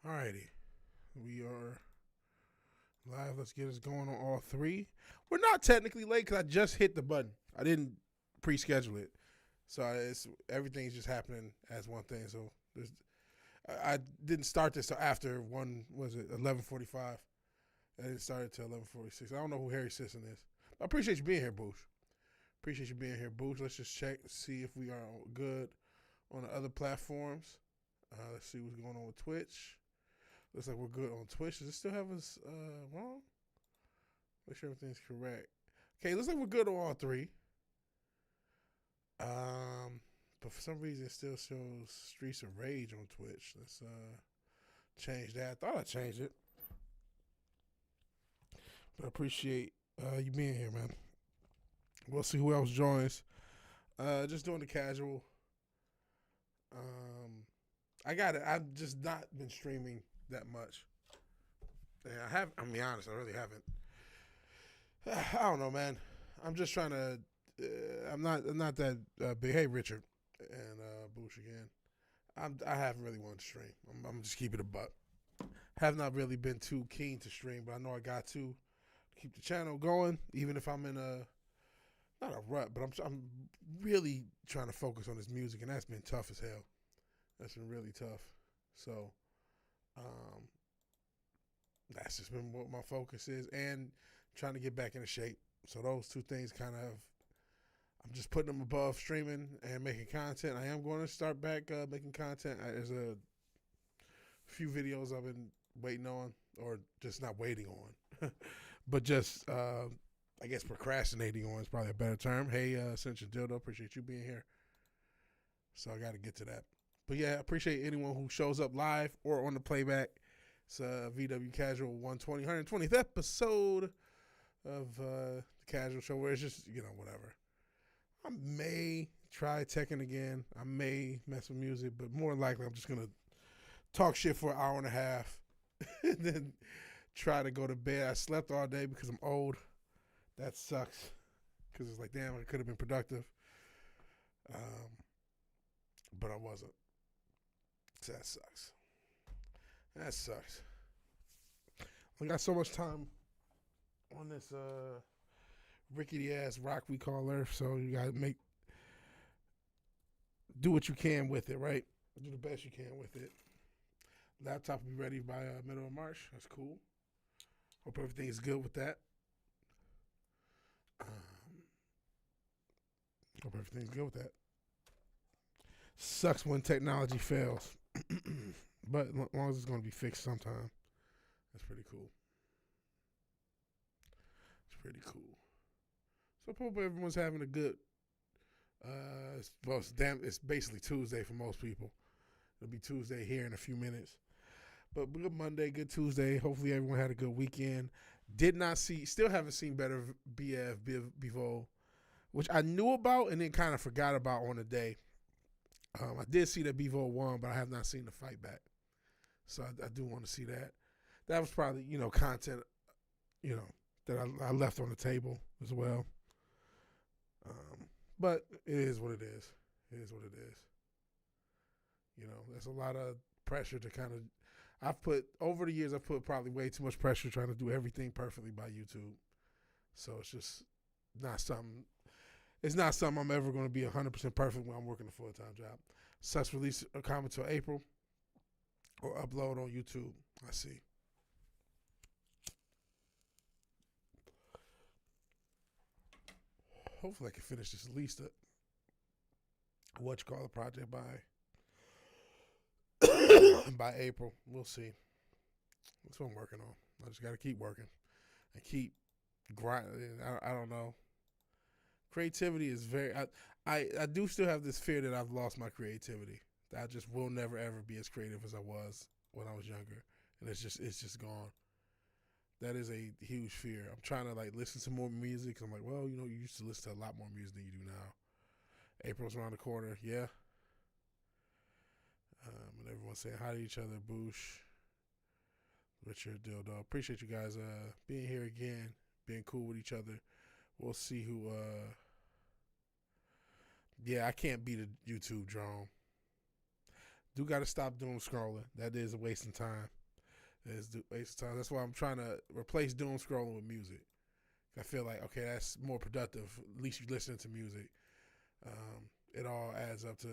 Alrighty, we are live. Let's get us going on all three. We're not technically late because I just hit the button. I didn't pre-schedule it, so everything's just happening as one thing. So I didn't start this till after 11:45. I didn't start it till 11:46. I don't know who Harry Sisson is. I appreciate you being here, Boosh. Appreciate you being here, Boosh. Let's just check see if we are good on the other platforms. Let's see what's going on with Twitch. Looks like we're good on Twitch. Does it still have us wrong? Make sure everything's correct. Okay, looks like we're good on all three. But for some reason it still shows Streets of Rage on Twitch. Let's change that. I thought I changed it. But I appreciate you being here, man. We'll see who else joins. Just doing the casual. I got it. I've just not been streaming that much. Yeah, I'm be honest, I really haven't. I don't know, man. I'm just trying to. I'm not that big. Hey, Richard and Boosh again. I haven't really wanted to stream. I'm just keeping it a buck. Have not really been too keen to stream, but I know I got to keep the channel going, even if I'm in a not a rut, but I'm really trying to focus on this music, and that's been tough as hell. That's been really tough. So, that's just been what my focus is, and trying to get back into shape. So those two things kind of, I'm just putting them above streaming and making content. I am going to start back making content. There's a few videos I've been waiting on, or just not waiting on, but just I guess procrastinating on is probably a better term. Hey, Ascension Dildo, appreciate you being here. So I got to get to that. But yeah, I appreciate anyone who shows up live or on the playback. It's VW Casual 120th episode of the Casual Show, where it's just, whatever. I may try Tekken again. I may mess with music, but more likely I'm just going to talk shit for an hour and a half and then try to go to bed. I slept all day because I'm old. That sucks because it's like, damn, I could have been productive. But I wasn't. So that sucks. That sucks. I got so much time on this rickety ass rock we call Earth, so you gotta do what you can with it, right? Do the best you can with it. Laptop will be ready by middle of March. That's cool. Hope everything's good with that. Hope everything's good with that. Sucks when technology fails, but as long as it's going to be fixed sometime, that's pretty cool. It's pretty cool. So I hope everyone's having a good. It's basically Tuesday for most people. It'll be Tuesday here in a few minutes. But good Monday, good Tuesday. Hopefully everyone had a good weekend. Still haven't seen Better BF Bivo, which I knew about and then kind of forgot about on the day. I did see that Bevo won, but I have not seen the fight back. So I do want to see that. That was probably, content, that I left on the table as well. But it is what it is. It is what it is. There's a lot of pressure to kind of. Over the years, I've put probably way too much pressure trying to do everything perfectly by YouTube. So it's just not something. It's not something I'm ever going to be 100% perfect when I'm working a full-time job. Such release a comment till April or upload on YouTube. I see. Hopefully I can finish this at least project by April. We'll see. That's what I'm working on. I just got to keep working and keep grinding. I don't know. Creativity is I do still have this fear that I've lost my creativity. That I just will never ever be as creative as I was when I was younger, and it's just gone. That is a huge fear. I'm trying to listen to more music. I'm like, well, you used to listen to a lot more music than you do now. April's around the corner, yeah. And everyone's saying hi to each other. Boosh, Richard, Dildo. Appreciate you guys being here again, being cool with each other. We'll see who. Yeah, I can't beat a YouTube drone. Do got to stop doom scrolling. That is a waste of time. That is a waste of time. That's why I'm trying to replace doom scrolling with music. I feel like, okay, that's more productive. At least you're listening to music. It all adds up to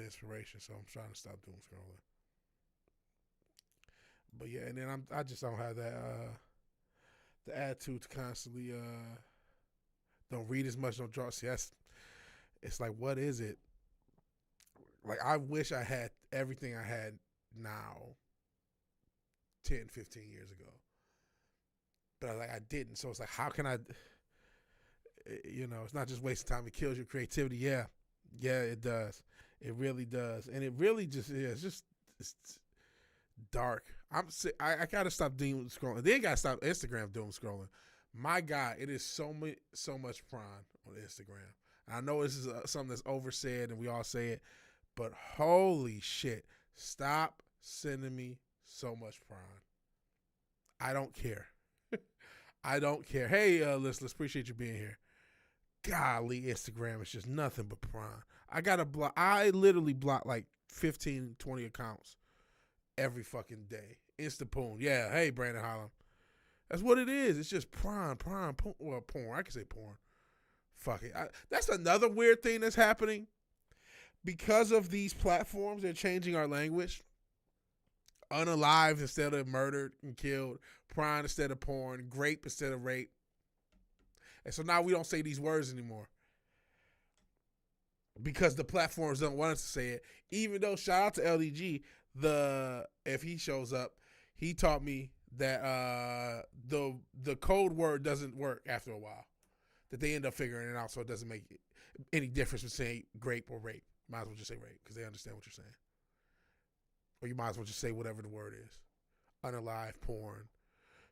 inspiration. So I'm trying to stop doom scrolling. But yeah, and then I just don't have that the attitude to constantly don't read as much, don't draw. See, it's like, what is it? Like, I wish I had everything I had now 10, 15 years ago. But I didn't. So it's like, how can I, it's not just wasting time. It kills your creativity. Yeah, it does. It really does. And it really just, it's dark. I got to stop doom scrolling. Then got to stop Instagram doom scrolling. My God, it is so much prime on Instagram. And I know this is something that's oversaid and we all say it, but holy shit, stop sending me so much prime. I don't care. I don't care. Hey, listeners, appreciate you being here. Golly, Instagram is just nothing but prime. I literally block like 15, 20 accounts every fucking day. Instapoon. Yeah, hey, Brandon Holland. That's what it is. It's just prime, porn. I can say porn. Fuck it. That's another weird thing that's happening. Because of these platforms, they're changing our language. Unalived instead of murdered and killed. Prime instead of porn. Grape instead of rape. And so now we don't say these words anymore. Because the platforms don't want us to say it. Even though, shout out to LDG, if he shows up, he taught me that the code word doesn't work after a while. That they end up figuring it out, so it doesn't make any difference between saying grape or rape. Might as well just say rape because they understand what you're saying. Or you might as well just say whatever the word is. Unalive, porn.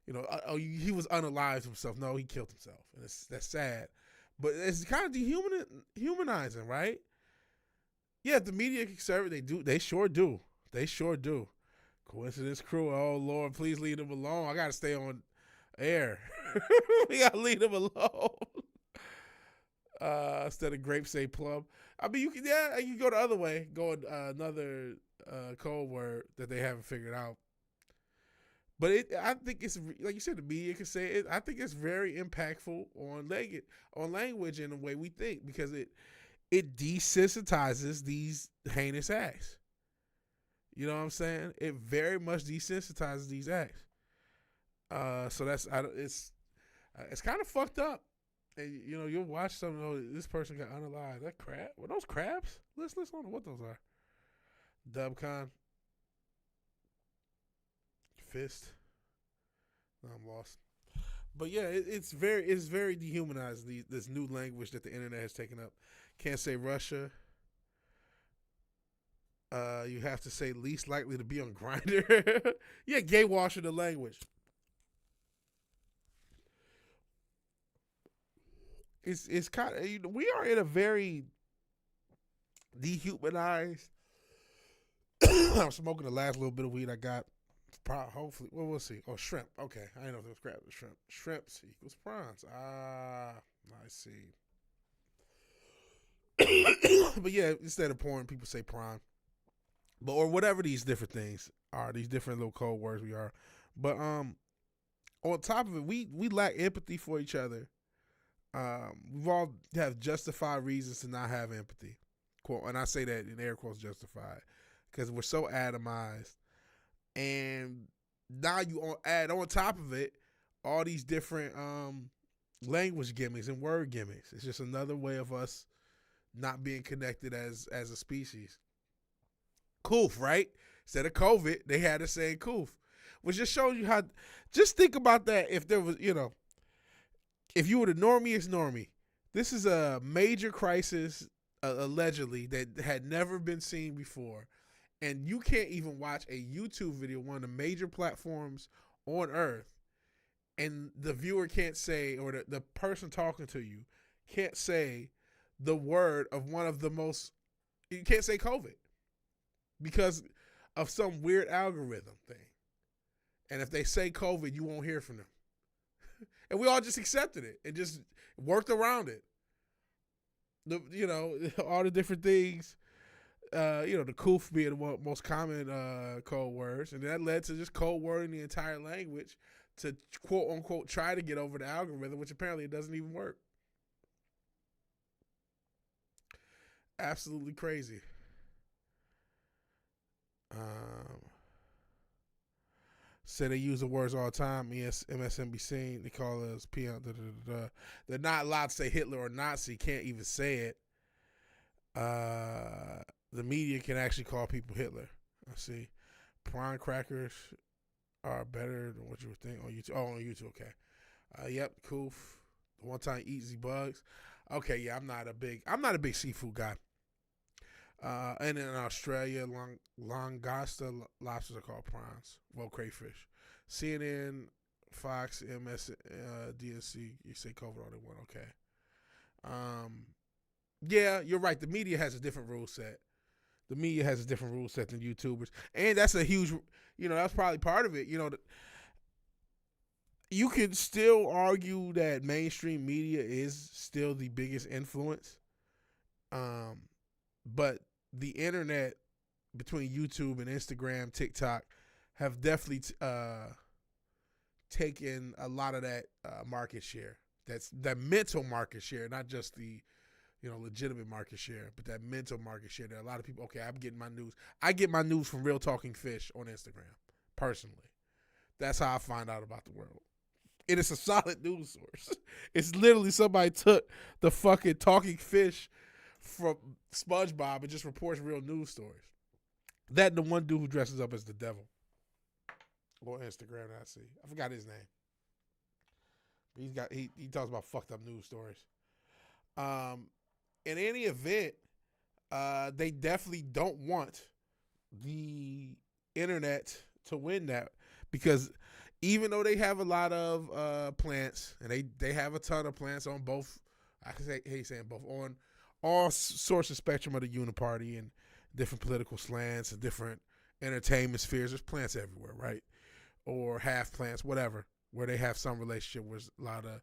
He was unalive himself. No, he killed himself, and that's sad. But it's kind of dehumanizing, right? Yeah, the media can serve it. They do. They sure do. Coincidence crew. Oh Lord, please leave them alone. I gotta stay on air. We gotta leave them alone. Instead of grape, say plum. I mean, you can go the other way. Go another code word that they haven't figured out. But I think it's, like you said, the media can say it. I think it's very impactful on language and the way we think, because it desensitizes these heinous acts. You know what I'm saying? It very much desensitizes these acts. So it's kind of fucked up. And you'll watch something. Oh, this person got unalived. That crab? Were those crabs? Let's on what those are. Dubcon. Fist. No, I'm lost. But yeah, it's very dehumanizing. This new language that the internet has taken up. Can't say Russia. You have to say least likely to be on Grindr. Yeah, gay washing the language. It's kind of, we are in a very dehumanized. I'm smoking the last little bit of weed I got. Hopefully, well, we'll see. Oh, shrimp. Okay, I didn't know if it was crab or shrimp. Shrimps equals prawns. I see. But yeah, instead of porn, people say prawn. But or whatever these different things are, these different little code words we are. But on top of it, we lack empathy for each other. We've all have justified reasons to not have empathy. Quote, and I say that in air quotes, justified, because we're so atomized. And now you add on top of it all these different language gimmicks and word gimmicks. It's just another way of us not being connected as a species. Coof, right? Instead of COVID, they had to say coof. Which just shows you how, just think about that. If there was, if you were the normiest normie, this is a major crisis, allegedly, that had never been seen before. And you can't even watch a YouTube video, one of the major platforms on earth, and the viewer can't say, or the person talking to you can't say the word of one of the most, you can't say COVID because of some weird algorithm thing. And if they say COVID, you won't hear from them. And we all just accepted it and just worked around it. All the different things The koof being the most common code words, and that led to just code wording the entire language to quote unquote try to get over the algorithm, which apparently it doesn't even work. Absolutely crazy. Say they use the words all the time. MSNBC, they call us PM. They're not allowed to say Hitler or Nazi. Can't even say it. The media can actually call people Hitler. I see. Prawn crackers are better than what you would think on YouTube. Oh, on YouTube, okay. Yep, Koof. The one time easy bugs. Okay, yeah, I'm not a big seafood guy. And in Australia, Langosta lobsters are called prawns. Well, crayfish. CNN, Fox, MS, DNC, you say COVID all they want. Okay. Yeah, you're right. The media has a different rule set. The media has a different rule set than YouTubers. And that's a huge, that's probably part of it. You could still argue that mainstream media is still the biggest influence. But the internet, between YouTube and Instagram, TikTok, have definitely taken a lot of that market share. That's that mental market share, not just the legitimate market share, but that mental market share. There are a lot of people. Okay, I'm getting my news. I get my news from Real Talking Fish on Instagram. Personally, that's how I find out about the world. And it's a solid news source. It's literally somebody took the fucking talking fish from SpongeBob and just reports real news stories. That and the one dude who dresses up as the devil on Instagram that I see. I forgot his name. He talks about fucked up news stories. In any event, they definitely don't want the internet to win that, because even though they have a lot of plants, and they have a ton of plants on both, on all sorts of spectrum of the uniparty and different political slants and different entertainment spheres. There's plants everywhere, right? Or half plants, whatever, where they have some relationship with a lot of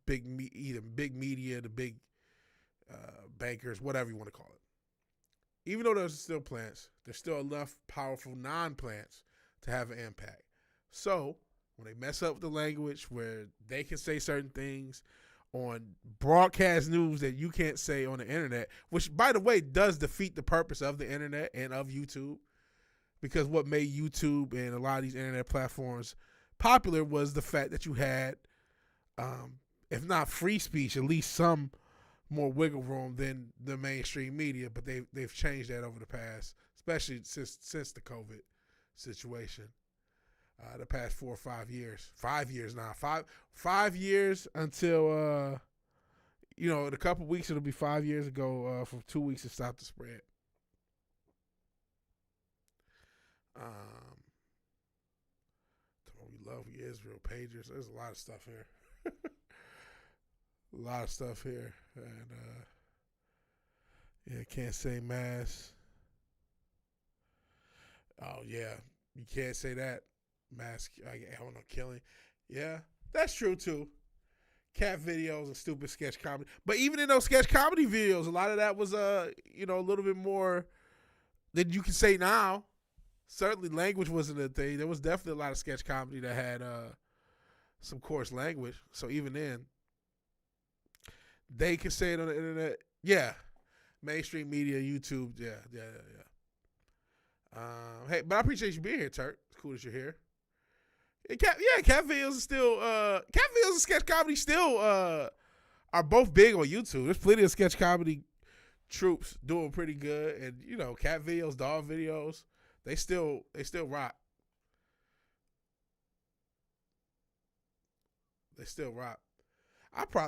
either big media, the big bankers, whatever you want to call it. Even though there's still plants, there's still enough powerful non-plants to have an impact. So when they mess up the language where they can say certain things on broadcast news that you can't say on the internet, which, by the way, does defeat the purpose of the internet and of YouTube, because what made YouTube and a lot of these internet platforms popular was the fact that you had, if not free speech, at least some more wiggle room than the mainstream media. But they've changed that over the past, especially since the COVID situation. The past 4 or 5 years. 5 years now. 5 years until, in a couple weeks, it'll be 5 years ago, from 2 weeks to stop the spread. We love Israel pagers. There's a lot of stuff here. A lot of stuff here. And, can't say mass. Oh, yeah. You can't say that. Mass, killing. Yeah, that's true too. Cat videos and stupid sketch comedy. But even in those sketch comedy videos, a lot of that was a little bit more than you can say now. Certainly language wasn't a thing. There was definitely a lot of sketch comedy that had some coarse language. So even then, they can say it on the internet. Yeah. Mainstream media, YouTube, yeah. Hey, but I appreciate you being here, Turk. It's cool that you're here. Cat videos are still cat videos and sketch comedy still are both big on YouTube. There's plenty of sketch comedy troops doing pretty good, and cat videos, dog videos, they still rock. They still rock.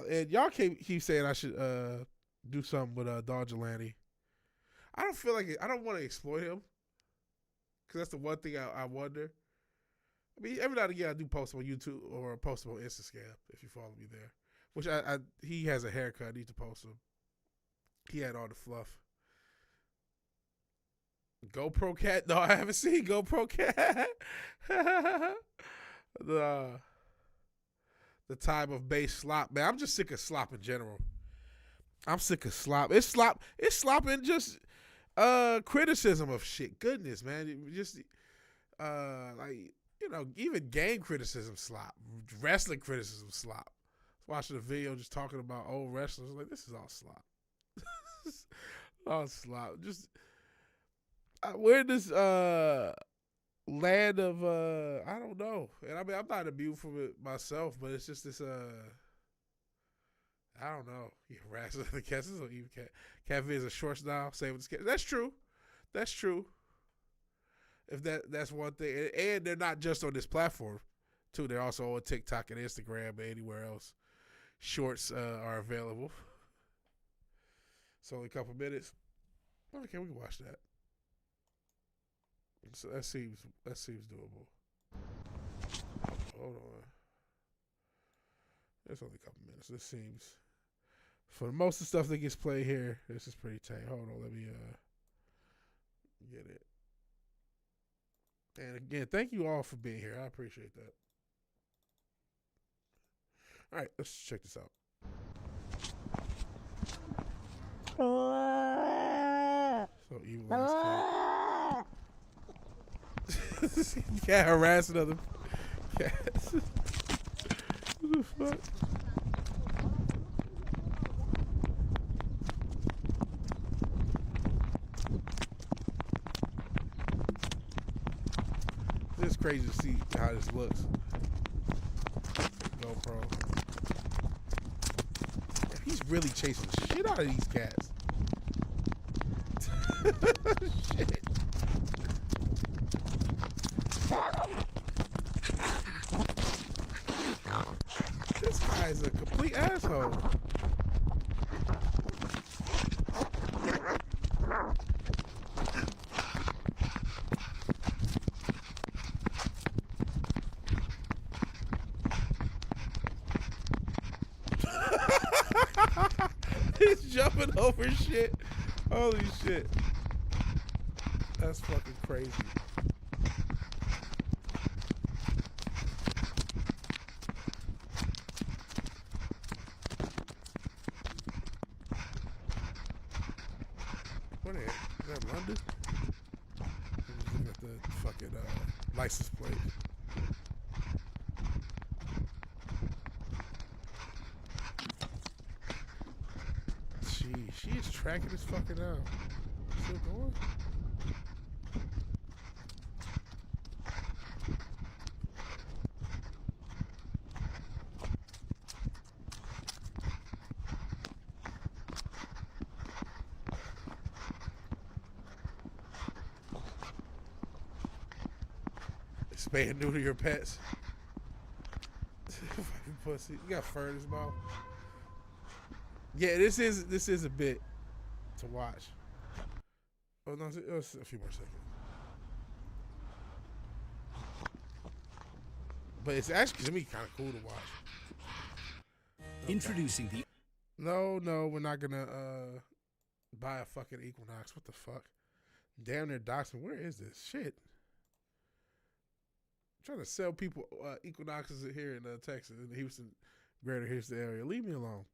And y'all keep saying I should do something with Dog Jelani. I don't feel like it. I don't want to exploit him, because that's the one thing I wonder. I mean, every now and again I do post him on YouTube or post him on Instagram if you follow me there. Which he has a haircut. I need to post him. He had all the fluff. GoPro Cat? No, I haven't seen GoPro Cat. The time of base slop. Man, I'm just sick of slop in general. I'm sick of slop. It's slopping just Criticism of shit. Goodness, man. Just like, you know, even game criticism slop. Wrestling criticism slop. Watching a video just talking about old wrestlers, like, this is all slop. All slop. Just we're in this land of I don't know. And I mean, I'm not immune from it myself, but it's just this I don't know. You harassing the cats. This is even cat. Cat is a short style. Same with the cat. That's true. That's true. If that's one thing, and they're not just on this platform, too. They're also on TikTok and Instagram and anywhere else. Shorts are available. It's only a couple minutes. Okay, we can watch that. So that seems doable. Hold on. There's only a couple minutes. This seems, for most of the stuff that gets played here, this is pretty tight. Hold on, let me get it. And again, thank you all for being here. I appreciate that. All right, let's check this out. So evil ass cat. You can't harass another cat. What the fuck? It's crazy to see how this looks. GoPro. He's really chasing the shit out of these cats. Shit. This guy's a complete asshole. He's jumping over shit. Holy shit. That's fucking crazy. What is that, London? I'm looking at the fucking license plate. She is tracking this fucking down. Still going? Spay and neuter your pets. Fucking pussy. You got fur in his mouth. Yeah, this is a bit to watch. Oh no, it's a few more seconds. But it's actually to me kind of cool to watch. Okay. Introducing the. No, we're not gonna buy a fucking Equinox. What the fuck? Damn near Doxman. Where is this shit? I'm trying to sell people Equinoxes here in Texas, in the Houston, greater Houston area. Leave me alone.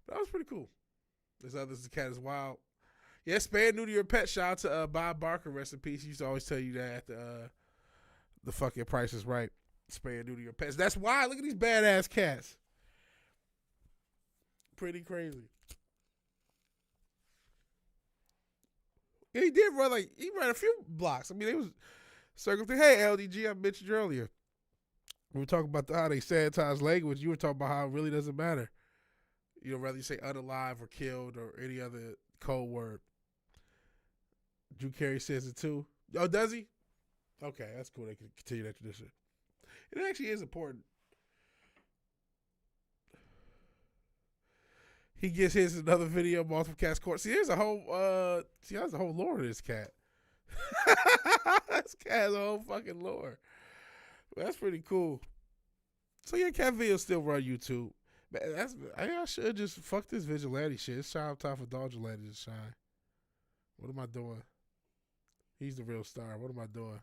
But that was pretty cool. This cat is wild. Yeah, spay and neuter your pet. Shout out to Bob Barker, rest in peace. He used to always tell you that the fucking Price is Right. Spay and neuter your pets. That's why. Look at these badass cats. Pretty crazy. Yeah, he did run he ran a few blocks. I mean, it was circle thing. Hey, LDG, I mentioned you earlier. We were talking about how they sanitize language. You were talking about how it really doesn't matter. You know, whether you say unalive or killed or any other code word. Drew Carey says it too. Oh, does he? Okay, that's cool. They can continue that tradition. It actually is important. He gets his another video, multiple cats court. See, there's a whole lore to this cat. This cat has a whole fucking lore. That's pretty cool. So yeah, cat videos still run YouTube. Man, I should just fuck this vigilante shit. It's time for Dog Vigilante to shine. What am I doing? He's the real star. What am I doing?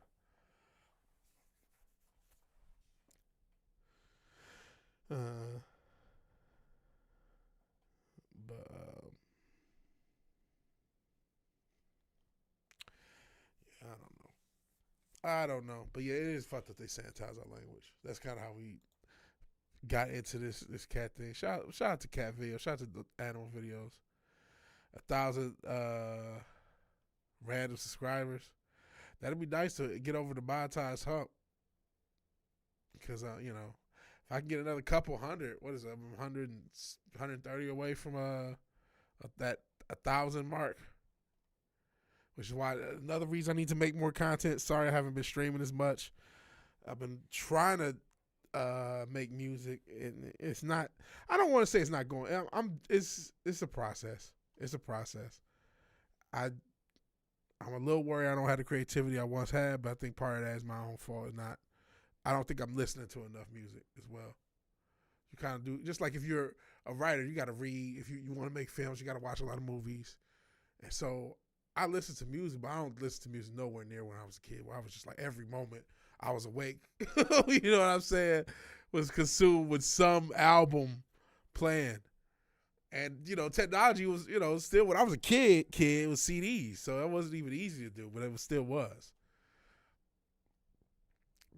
I don't know, but yeah, it is fucked that they sanitize our language. That's kind of how we got into this cat thing. Shout out to cat videos. Shout out to the animal videos. 1,000 random subscribers. That'd be nice to get over the monetized hump. Because you know, if I can get another couple hundred, what is it? 130 away from that 1,000 mark. Which is why another reason I need to make more content. Sorry I haven't been streaming as much. I've been trying to make music, and it's not. I don't want to say it's not going. It's a process. It's a process. I'm a little worried I don't have the creativity I once had, but I think part of that is my own fault. I don't think I'm listening to enough music as well. You kind of do, just like if you're a writer, you got to read. If you want to make films, you got to watch a lot of movies. And so I listen to music, but I don't listen to music nowhere near when I was a kid, where I was just like every moment I was awake. You know what I'm saying? Was consumed with some album playing. And, you know, technology was, you know, still when I was a kid, it was CDs. So it wasn't even easy to do, but it still was.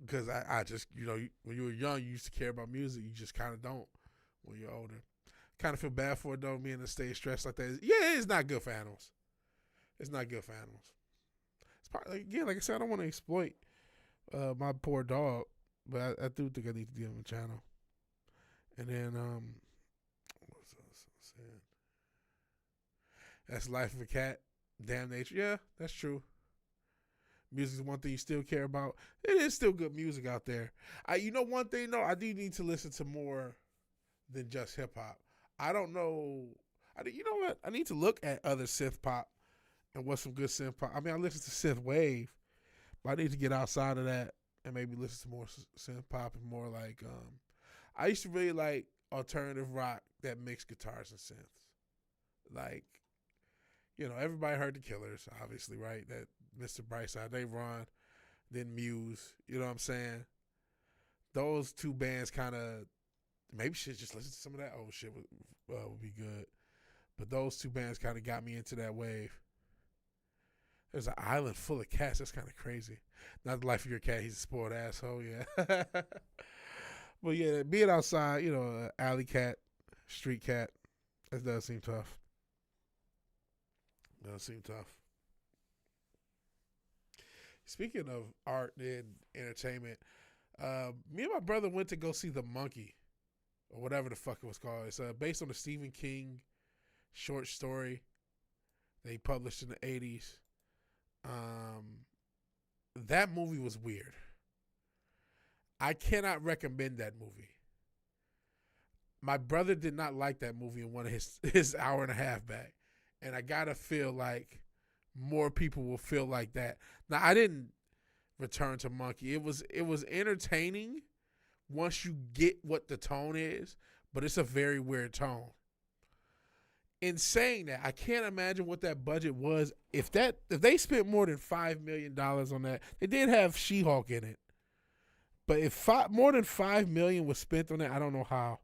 Because I just, you know, when you were young, you used to care about music. You just kind of don't when you're older. Kind of feel bad for it, though, being to stay stressed like that. Yeah, it's not good for animals. It's not good for animals. It's probably, again, like I said, I don't want to exploit my poor dog, but I do think I need to give him a channel. And then, what's else I'm saying? That's life of a cat. Damn nature. Yeah, that's true. Music is one thing you still care about. It is still good music out there. You know one thing though, I do need to listen to more than just hip hop. I don't know. You know what? I need to look at other synth pop and what's some good synth pop. I mean, I listen to synth wave, but I need to get outside of that and maybe listen to more synth pop and more like. I used to really like alternative rock that mixed guitars and synths. Like, you know, everybody heard the Killers, obviously, right? That Mr. Brightside, they run, then Muse. You know what I'm saying? Those two bands kind of, maybe should just listen to some of that old shit would be good. But those two bands kind of got me into that wave. There's an island full of cats. That's kind of crazy. Not the life of your cat. He's a spoiled asshole, yeah. But yeah, being outside, you know, alley cat, street cat, that does seem tough. Does seem tough. Speaking of art and entertainment, me and my brother went to go see The Monkey, or whatever the fuck it was called. It's based on a Stephen King short story that he published in the 80s. That movie was weird. I cannot recommend that movie. My brother did not like that movie in one of his hour and a half back. And I gotta feel like more people will feel like that. Now, I didn't return to Monkey. It was entertaining once you get what the tone is, but it's a very weird tone. In saying that, I can't imagine what that budget was. If they spent more than $5 million on that, they did have She-Hulk in it. But if more than $5 million was spent on it, I don't know how.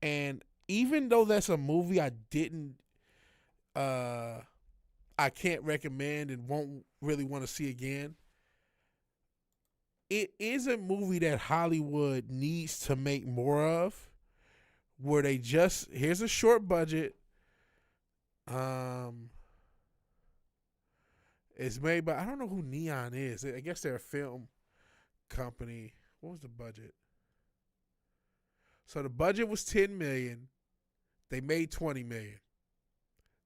And even though that's a movie I can't recommend and won't really want to see again, it is a movie that Hollywood needs to make more of, where they just, here's a short budget. It's made by, I don't know who Neon is. I guess they're a film company. What was the budget? So the budget was $10 million. They made $20 million.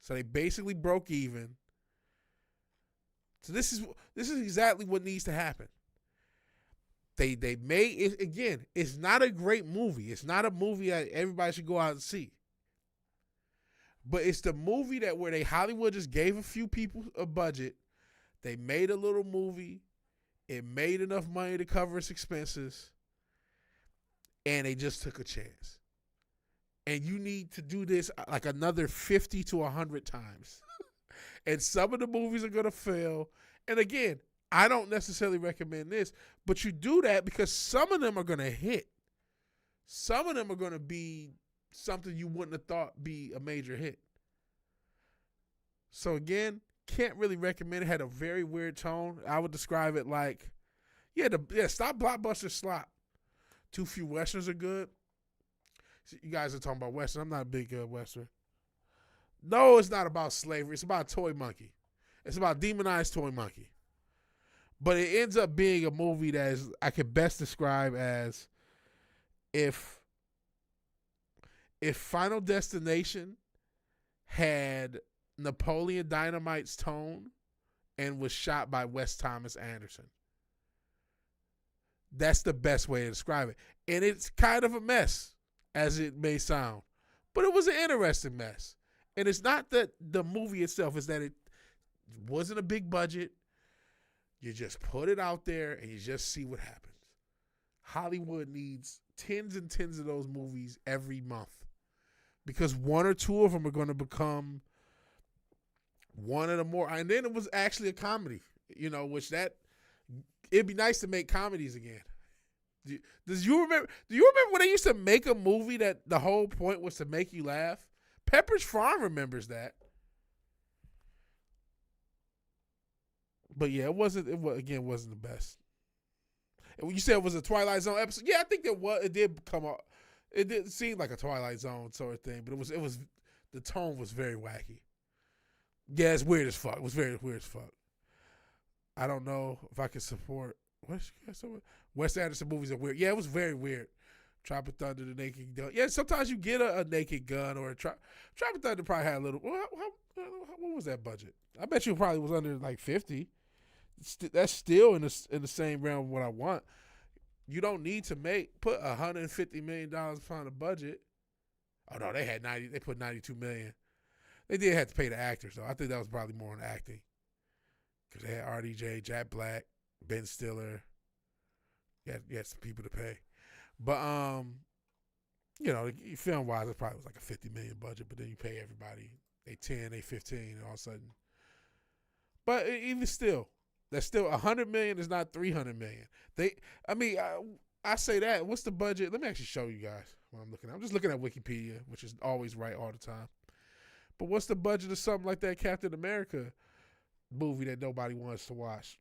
So they basically broke even. So this is exactly what needs to happen. They made it again. It's not a great movie. It's not a movie that everybody should go out and see. But it's the movie that where Hollywood just gave a few people a budget. They made a little movie. It made enough money to cover its expenses. And they just took a chance. And you need to do this like another 50 to 100 times. And some of the movies are going to fail. And again, I don't necessarily recommend this, but you do that because some of them are going to hit. Some of them are going to be something you wouldn't have thought be a major hit. So again, can't really recommend it. Had a very weird tone. I would describe it like, stop blockbuster slop. Too few westerns are good. So you guys are talking about western. I'm not a big western. No, it's not about slavery. It's about Toy Monkey. It's about demonized Toy Monkey. But it ends up being a movie that is, I could best describe as if Final Destination had Napoleon Dynamite's tone and was shot by Wes Thomas Anderson. That's the best way to describe it. And it's kind of a mess, as it may sound. But it was an interesting mess. And it's not that the movie itself, is that it wasn't a big budget. You just put it out there and you just see what happens. Hollywood needs tens and tens of those movies every month. Because one or two of them are going to become one of the more. And then it was actually a comedy, which it'd be nice to make comedies again. Do you remember when they used to make a movie that the whole point was to make you laugh? Pepperidge Farm remembers that. But yeah, it wasn't the best. And when you said it was a Twilight Zone episode, yeah, I think it did come out. It did seem like a Twilight Zone sort of thing, but it was the tone was very wacky. Yeah, it's weird as fuck. It was very weird as fuck. I don't know if I could support Wes Anderson movies are weird. Yeah, it was very weird. Tropic Thunder, the Naked Gun. Yeah, sometimes you get a Naked Gun or a Tropic Thunder probably had a little. What was that budget? I bet you probably was under like 50. That's still in the same realm of what I want. You don't need to put $150 million on the budget. Oh no, they had 90. They put $92 million. They did have to pay the actors though. I think that was probably more on acting because they had RDJ, Jack Black, Ben Stiller. You had some people to pay, but film wise, it probably was like a $50 million budget. But then you pay everybody they 10, they 15, and all of a sudden. But even still. That's still $100 million is not $300 million. I say that. What's the budget? Let me actually show you guys what I'm looking at. I'm just looking at Wikipedia, which is always right all the time. But what's the budget of something like that Captain America movie that nobody wants to watch?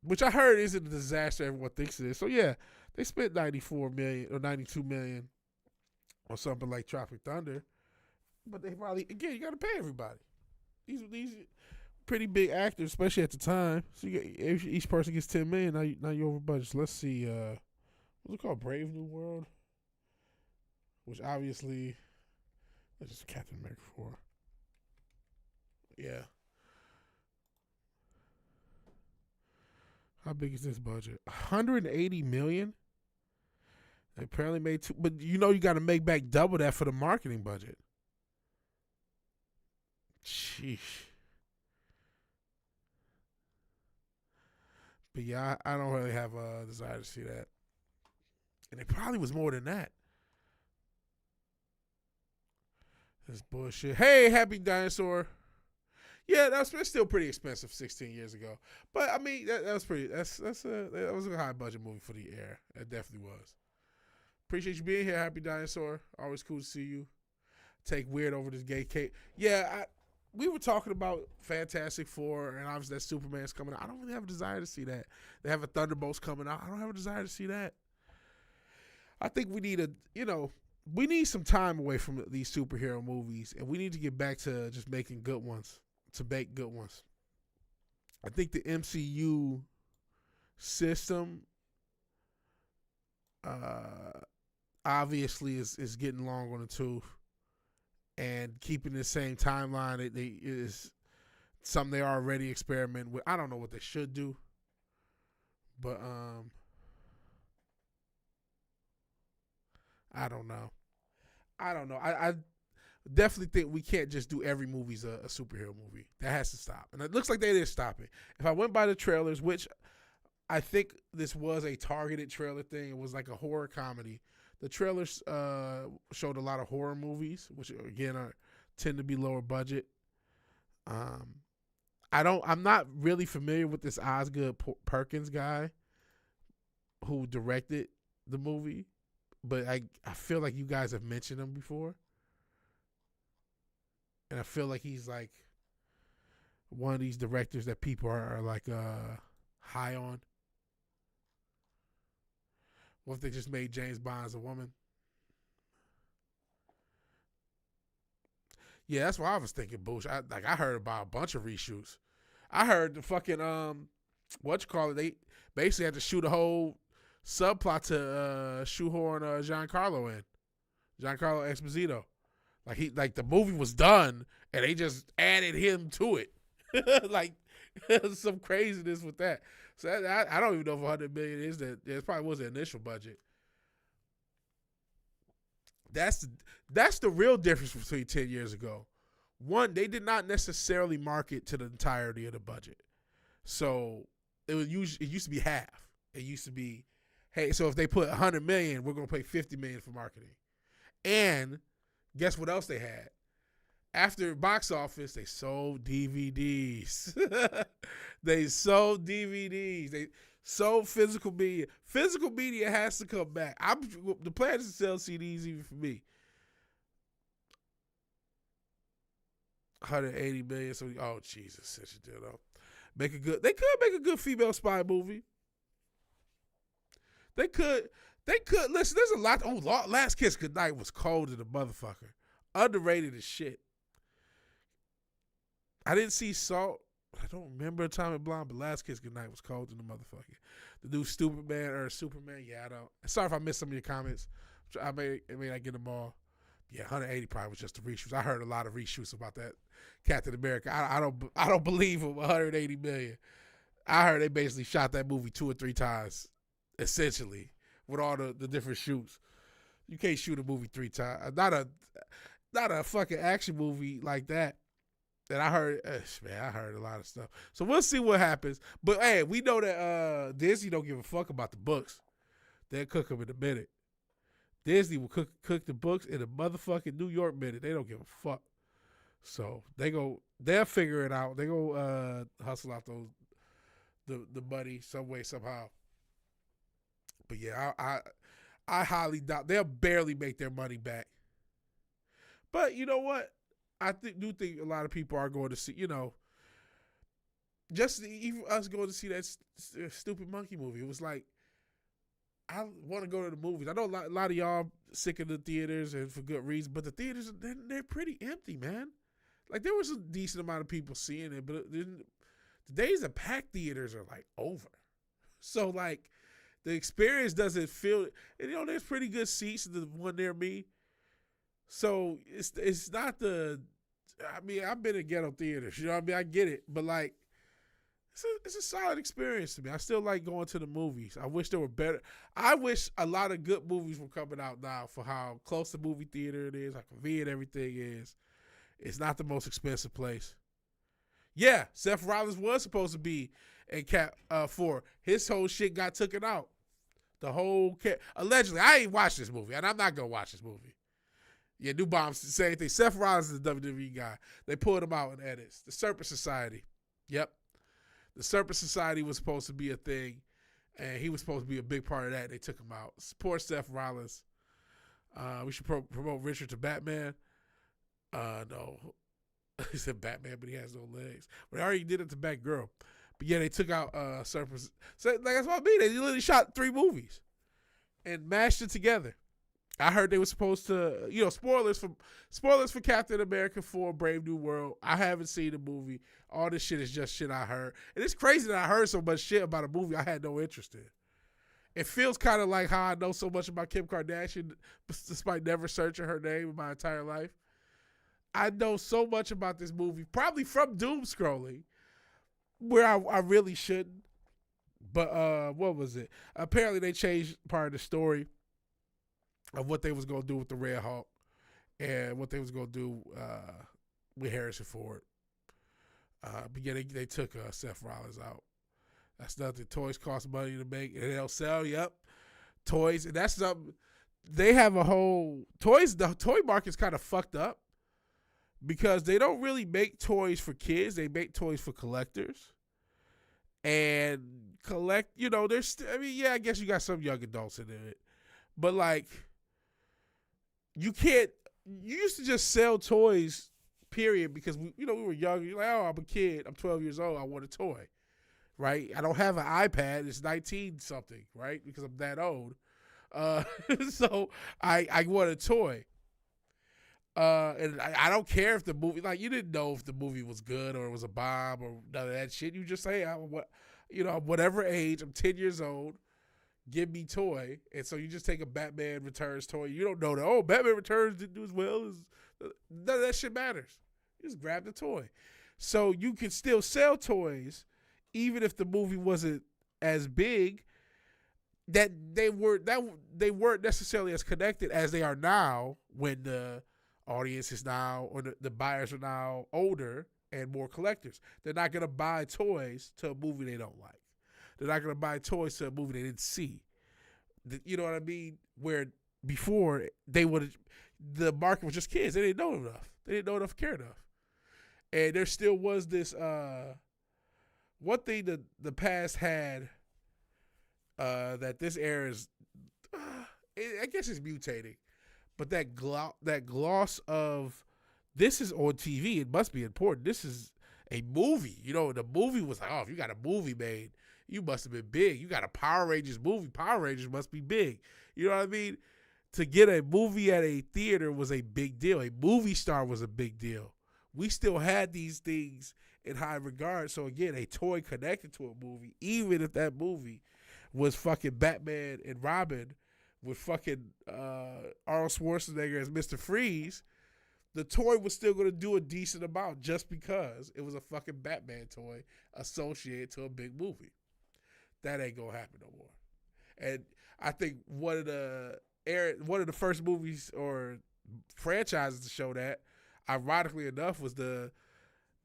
Which I heard isn't a disaster everyone thinks it is. So yeah, they spent $94 million or $92 million on something like Tropic Thunder. But they probably, again, you got to pay everybody. These pretty big actors, especially at the time. So each person gets $10 million. Now you're over budget. So let's see. What's it called? Brave New World, which obviously this is Captain America 4. Yeah. How big is this budget? $180 million. They apparently made two, but you got to make back double that for the marketing budget. Sheesh. But yeah, I don't really have a desire to see that. And it probably was more than that. This bullshit. Hey, Happy Dinosaur. Yeah, that's still pretty expensive 16 years ago. But I mean, that was pretty. That was a high budget movie for the era. It definitely was. Appreciate you being here, Happy Dinosaur. Always cool to see you. Take weird over this gay cake. Yeah, we were talking about Fantastic Four, and obviously that Superman's coming out. I don't really have a desire to see that. They have a Thunderbolts coming out. I don't have a desire to see that. I think we need we need some time away from these superhero movies, and we need to get back to just making good ones, to make good ones. I think the MCU system obviously is getting long on the tooth. And keeping the same timeline is something they already experiment with. I don't know what they should do, but I don't know. I definitely think we can't just do every movie's a superhero movie. That has to stop, and it looks like they did stop it. If I went by the trailers, which I think this was a targeted trailer thing, it was like a horror comedy. The trailers showed a lot of horror movies, which again tend to be lower budget. I'm not really familiar with this Osgood Perkins guy who directed the movie, but I feel like you guys have mentioned him before, and I feel like he's like One of these directors that people are like high on. What if they just made James Bond as a woman? Yeah, that's what I was thinking, Bush. I heard about a bunch of reshoots. I heard the fucking they basically had to shoot a whole subplot to shoehorn Giancarlo in. Giancarlo Esposito. Like the movie was done and they just added him to it. Like some craziness with that. So I don't even know if 100 million is that. It probably was the initial budget. That's the real difference between 10 years ago. One, they did not necessarily market to the entirety of the budget. So it used to be half. It used to be, hey, so if they put 100 million, we're going to pay 50 million for marketing. And guess what else they had? After box office, they sold DVDs. They sold DVDs. They sold physical media. Physical media has to come back. The plan is to sell CDs even for me. 180 million. So, oh Jesus, such a deal though. They could make a good female spy movie. They could. Listen, there's a lot. Oh, Last Kiss Goodnight was cold as a motherfucker. Underrated as shit. I didn't see Salt. I don't remember Atomic Blonde, but Last Kiss Goodnight was cold in the motherfucker. The new Superman, yeah, I don't. Sorry if I missed some of your comments. I may not get them all. Yeah, 180 probably was just the reshoots. I heard a lot of reshoots about that Captain America. I don't believe him 180 million. I heard they basically shot that movie 2 or 3 times, essentially, with all the different shoots. You can't shoot a movie 3 times. Not a fucking action movie like that. And I heard, I heard a lot of stuff. So we'll see what happens. But hey, we know that Disney don't give a fuck about the books. They'll cook them in a minute. Disney will cook the books in a motherfucking New York minute. They don't give a fuck. So they'll figure it out. They go hustle out the money some way, somehow. But yeah, I highly doubt they'll barely make their money back. But you know what? I do think a lot of people are going to see, just even us going to see that stupid monkey movie. It was like, I want to go to the movies. I know a lot of y'all sick of the theaters and for good reason, but the theaters, they're pretty empty, man. Like, there was a decent amount of people seeing it, but the days of packed theaters are, like, over. So, like, the experience doesn't feel, and, there's pretty good seats in the one near me. So it's not I've been in ghetto theaters, I get it, but like it's a solid experience to me. I still like going to the movies. I wish there were better. I wish a lot of good movies were coming out now for how close the movie theater it is, how convenient everything is. It's not the most expensive place. Yeah, Seth Rollins was supposed to be in Cap 4. His whole shit got taken out. The whole allegedly. I ain't watched this movie, and I'm not gonna watch this movie. Yeah, New Bombs, the same thing. Seth Rollins is the WWE guy. They pulled him out in edits. The Serpent Society. Yep. The Serpent Society was supposed to be a thing, and he was supposed to be a big part of that. They took him out. Poor Seth Rollins. We should promote Richard to Batman. No. He said Batman, but he has no legs. But I already did it to Batgirl. But yeah, they took out Serpent. So like, that's what I mean. They literally shot 3 movies and mashed it together. I heard they were supposed to, spoilers for Captain America 4 Brave New World. I haven't seen the movie. All this shit is just shit I heard. And it's crazy that I heard so much shit about a movie I had no interest in. It feels kind of like how I know so much about Kim Kardashian despite never searching her name in my entire life. I know so much about this movie, probably from doom scrolling, where I really shouldn't. But what was it? Apparently they changed part of the story of what they was going to do with the Red Hulk and what they was going to do with Harrison Ford. But yeah, they took Seth Rollins out. That's nothing. Toys cost money to make, and they'll sell, yep. Toys, and that's something. They have a whole... the toy market's kind of fucked up because they don't really make toys for kids. They make toys for collectors. And there's... I guess you got some young adults in it. But, you used to just sell toys period, because we were young. You're like, oh, I'm a kid. I'm 12 years old. I want a toy, right? I don't have an iPad. It's 19 something, right? Because I'm that old. So I want a toy. And I don't care if the movie, like, you didn't know if the movie was good or it was a bomb or none of that shit. You just say, whatever age, I'm 10 years old, give me toy. And so you just take a Batman Returns toy. You don't know that, oh, Batman Returns didn't do as well as, none of that shit matters. You just grab the toy. So you can still sell toys, even if the movie wasn't as big, that they weren't necessarily as connected as they are now, when the audience is now, or the buyers are now older and more collectors. They're not going to buy toys to a movie they don't like. They're not going to buy toys to a movie they didn't see. You know what I mean? Where before, the market was just kids. They didn't know enough. They didn't know enough, care enough. And there still was this, one thing that the past had, that this era is, I guess it's mutating. But that gloss of, this is on TV, it must be important. This is a movie. The movie was like, oh, if you got a movie made, you must have been big. You got a Power Rangers movie. Power Rangers must be big. You know what I mean? To get a movie at a theater was a big deal. A movie star was a big deal. We still had these things in high regard. So again, a toy connected to a movie, even if that movie was fucking Batman and Robin with fucking Arnold Schwarzenegger as Mr. Freeze, the toy was still going to do a decent amount just because it was a fucking Batman toy associated to a big movie. That ain't going to happen no more. And I think one of the first movies or franchises to show that, ironically enough, was the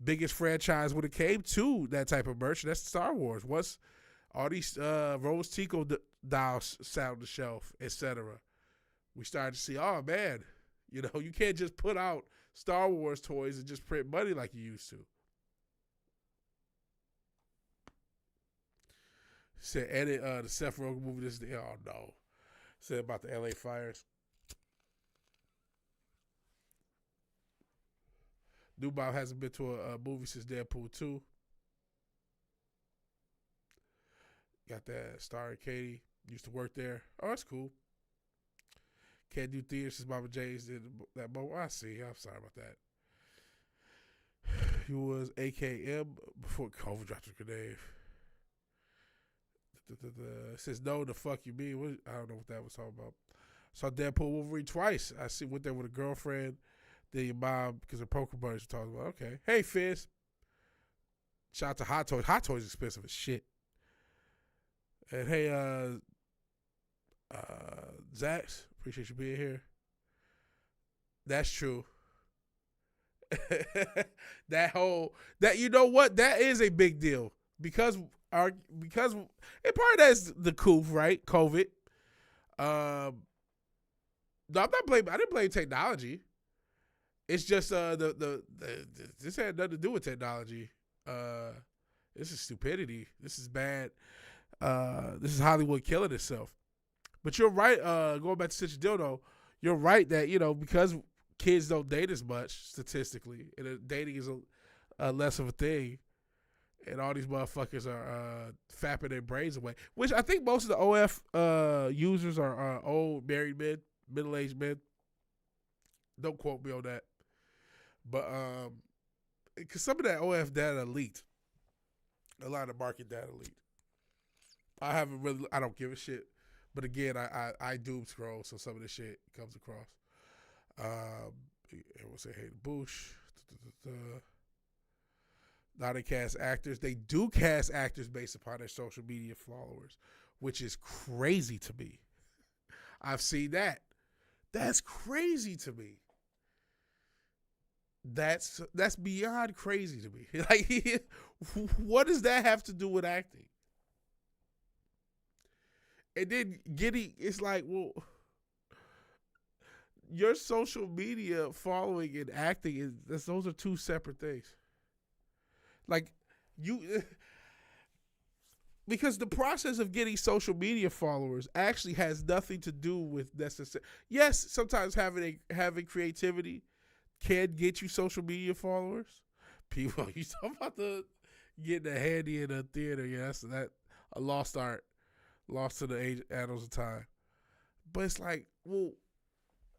biggest franchise when it came to that type of merch. That's Star Wars. Once all these Rose Tico dolls sat on the shelf, etc., we started to see, oh man, you can't just put out Star Wars toys and just print money like you used to. Said edit the Seth Rogen movie. This is oh no. Said about the LA fires. Newbound hasn't been to a movie since Deadpool 2. Got that starring Katie. Used to work there. Oh, that's cool. Can't do theaters since Mama J's did that moment. I see. I'm sorry about that. He was AKM before COVID dropped the grenade. It says no, the fuck you mean? I don't know what that was talking about. Saw Deadpool Wolverine twice. I went there with a girlfriend. Then your mom, because the poker buddies were talking about. Okay. Hey, Fizz. Shout out to Hot Toys. Hot Toys is expensive as shit. And hey, Zax, appreciate you being here. That's true. You know what? That is a big deal because and part of that's the coup, right? COVID. No, I'm not blaming. I didn't blame technology. It's just this had nothing to do with technology. This is stupidity. This is bad. This is Hollywood killing itself. But you're right. Going back to Stitch Dildo, you're right that because kids don't date as much statistically, and dating is a less of a thing, and all these motherfuckers are fapping their brains away. Which I think most of the OF users are old married men, middle-aged men. Don't quote me on that. But because some of that OF data leaked, a lot of market data leaked. I don't give a shit. But again, I doom scroll, so some of this shit comes across. Everyone say, hey, Bush. Now they cast actors. They do cast actors based upon their social media followers, which is crazy to me. I've seen that. That's crazy to me. That's beyond crazy to me. Like, what does that have to do with acting? And then it's like, well, your social media following and acting those are two separate things. Like because the process of getting social media followers actually has nothing to do with necessary. Yes, sometimes having creativity can get you social media followers. People, you talking about the getting a handy in a theater? Yes, that a lost art, lost to the annals of time. But it's like, well,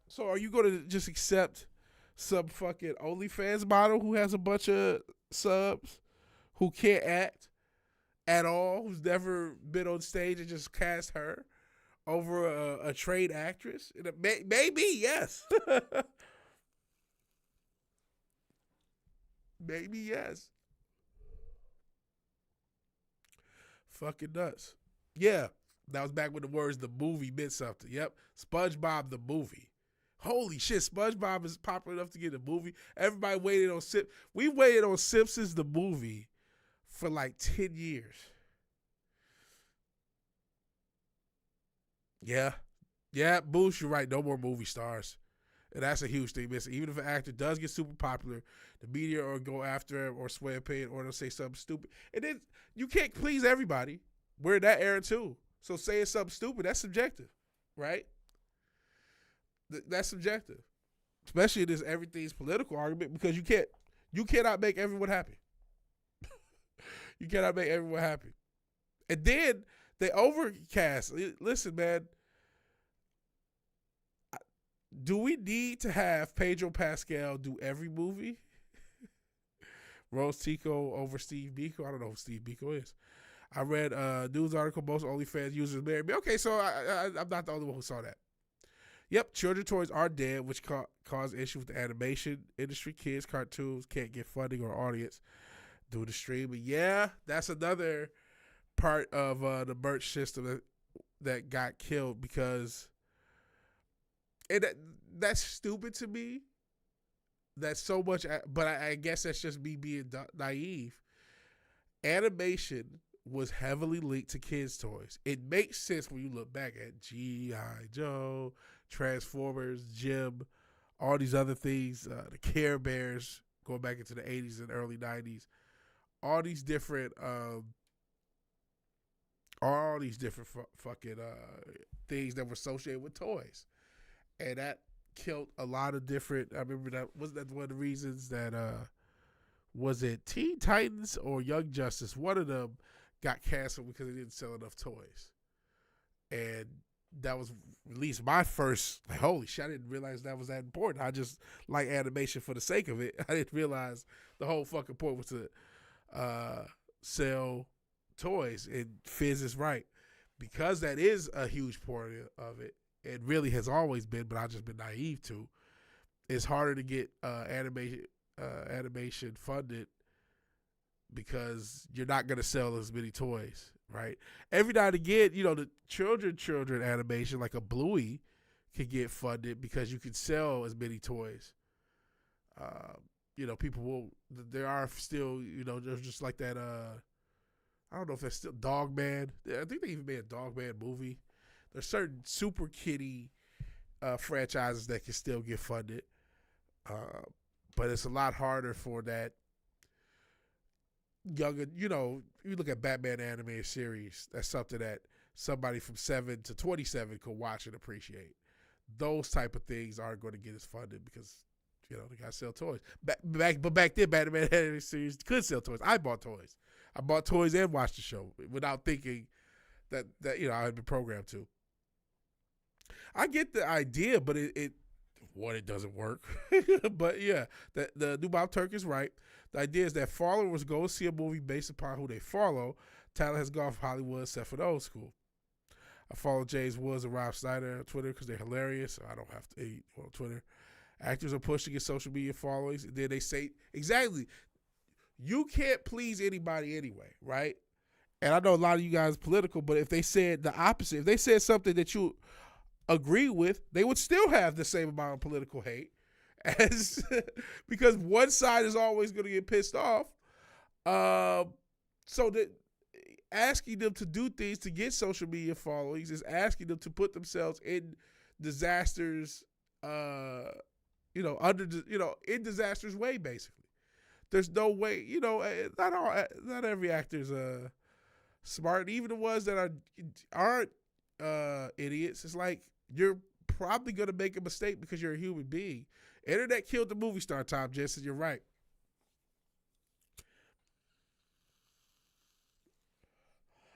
so are you going to just accept some fucking OnlyFans model who has a bunch of subs, who can't act at all, who's never been on stage, and just cast her over a trained actress? Maybe, yes. Maybe, yes. Fucking nuts. Yeah, that was back when the words "the movie" meant something. Yep, SpongeBob the movie. Holy shit, SpongeBob is popular enough to get a movie. Everybody waited on We waited on Simpsons the movie for like 10 years. Yeah. Yeah, Boosh, you're right. No more movie stars. And that's a huge thing missing. Even if an actor does get super popular, the media or go after him or sway opinion or they'll say something stupid. And then you can't please everybody. We're in that era too. So saying something stupid, that's subjective, right? That's subjective. Especially in this everything's political argument, because you cannot make everyone happy. You cannot make everyone happy. And then they overcast. Listen, man. Do we need to have Pedro Pascal do every movie? Rose Tico over Steve Biko. I don't know who Steve Biko is. I read a news article, most OnlyFans users marry me. Okay, so I'm not the only one who saw that. Yep, children toys are dead, which cause issues with the animation industry. Kids cartoons can't get funding or audience due to streaming. Yeah, that's another part of the merch system that got killed, because that's stupid to me. That's so much, but I guess that's just me being naive. Animation was heavily linked to kids' toys. It makes sense when you look back at G.I. Joe, Transformers, Jim, all these other things, the Care Bears, going back into the 80s and early 90s, all these different fucking things that were associated with toys. And that killed a lot of different, I remember that, wasn't that one of the reasons that, was it Teen Titans or Young Justice? One of them got canceled because they didn't sell enough toys. And that was at least my first, like, holy shit, I didn't realize that was that important. I just like animation for the sake of it. I didn't realize the whole fucking point was to sell toys. And Fizz is right. Because that is a huge part of it. It really has always been, but I've just been naive to. It's harder to get animation funded because you're not going to sell as many toys, right? Every now and again, the children animation, like a Bluey, can get funded because you can sell as many toys. People will. There are still, there's just like that. I don't know if that's still Dogman. I think they even made a Dogman movie. There's certain super kiddie franchises that can still get funded. But it's a lot harder for that younger, you look at Batman animated series, that's something that somebody from 7 to 27 could watch and appreciate. Those type of things aren't going to get as funded because, they got to sell toys. But back then, Batman animated series could sell toys. I bought toys. I bought toys and watched the show without thinking that I had been programmed to. I get the idea, but it doesn't work. But yeah, the new Bob Turk is right. The idea is that followers go see a movie based upon who they follow. Talent has gone from Hollywood except for the old school. I follow James Woods and Rob Snyder on Twitter because they're hilarious. I don't have to eat on Twitter. Actors are pushed to get social media followings. And then they say, exactly, you can't please anybody anyway, right? And I know a lot of you guys are political, but if they said the opposite, if they said something that you agree with, they would still have the same amount of political hate as because one side is always going to get pissed off. So that asking them to do things to get social media followings is asking them to put themselves in disasters, in disasters way, basically. There's no way, not every actor's smart. Even the ones that aren't idiots. It's like you're probably going to make a mistake because you're a human being. Internet killed the movie star, Tom Jensen. You're right.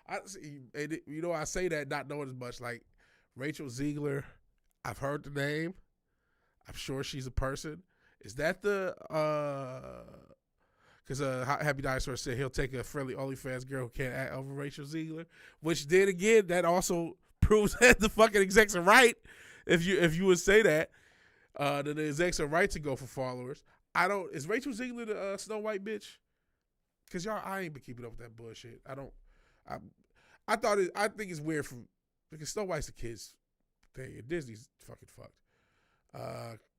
I say that not knowing as much. Like Rachel Ziegler, I've heard the name. I'm sure she's a person. Is that the because Happy Dinosaur said he'll take a friendly OnlyFans girl who can't act over Rachel Ziegler, which then again that also proves that the fucking execs are right. If you would say that, then the execs are right to go for followers. Is Rachel Ziegler the Snow White bitch? Because I ain't been keeping up with that bullshit. I think it's weird because Snow White's a kid's thing and Disney's fucking fucked.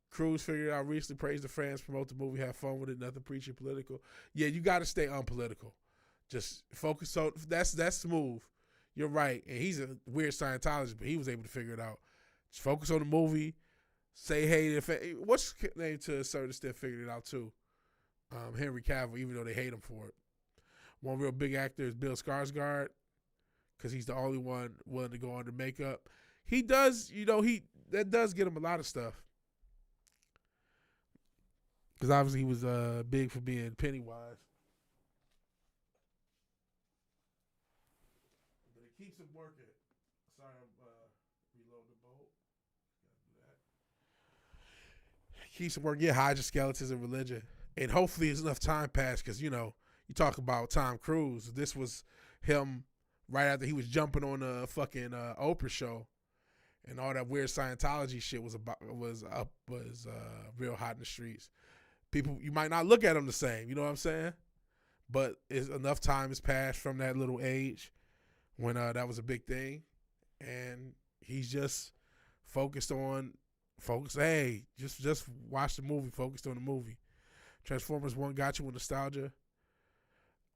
Cruz figured out recently, praised the fans, promote the movie, have fun with it, nothing preaching political. Yeah, you got to stay unpolitical. Just focus on that's smooth. You're right, and he's a weird Scientologist, but he was able to figure it out. Just focus on the movie. Say hey. What's his name to a certain extent figured it out too. Henry Cavill, even though they hate him for it. One real big actor is Bill Skarsgård, because he's the only one willing to go under makeup. He does, that does get him a lot of stuff. Because obviously he was big for being Pennywise. But it keeps him working. Sorry, I'm reloading the boat. Gotta do that. Keeps him working. Yeah, Hydra skeletons and religion. And hopefully there's enough time passed because, you talk about Tom Cruise. This was him right after he was jumping on a fucking Oprah show. And all that weird Scientology shit was real hot in the streets. People, you might not look at him the same, you know what I'm saying? But enough time has passed from that little age when that was a big thing. And he's just hey, just watch the movie, focused on the movie. Transformers 1 got you with nostalgia.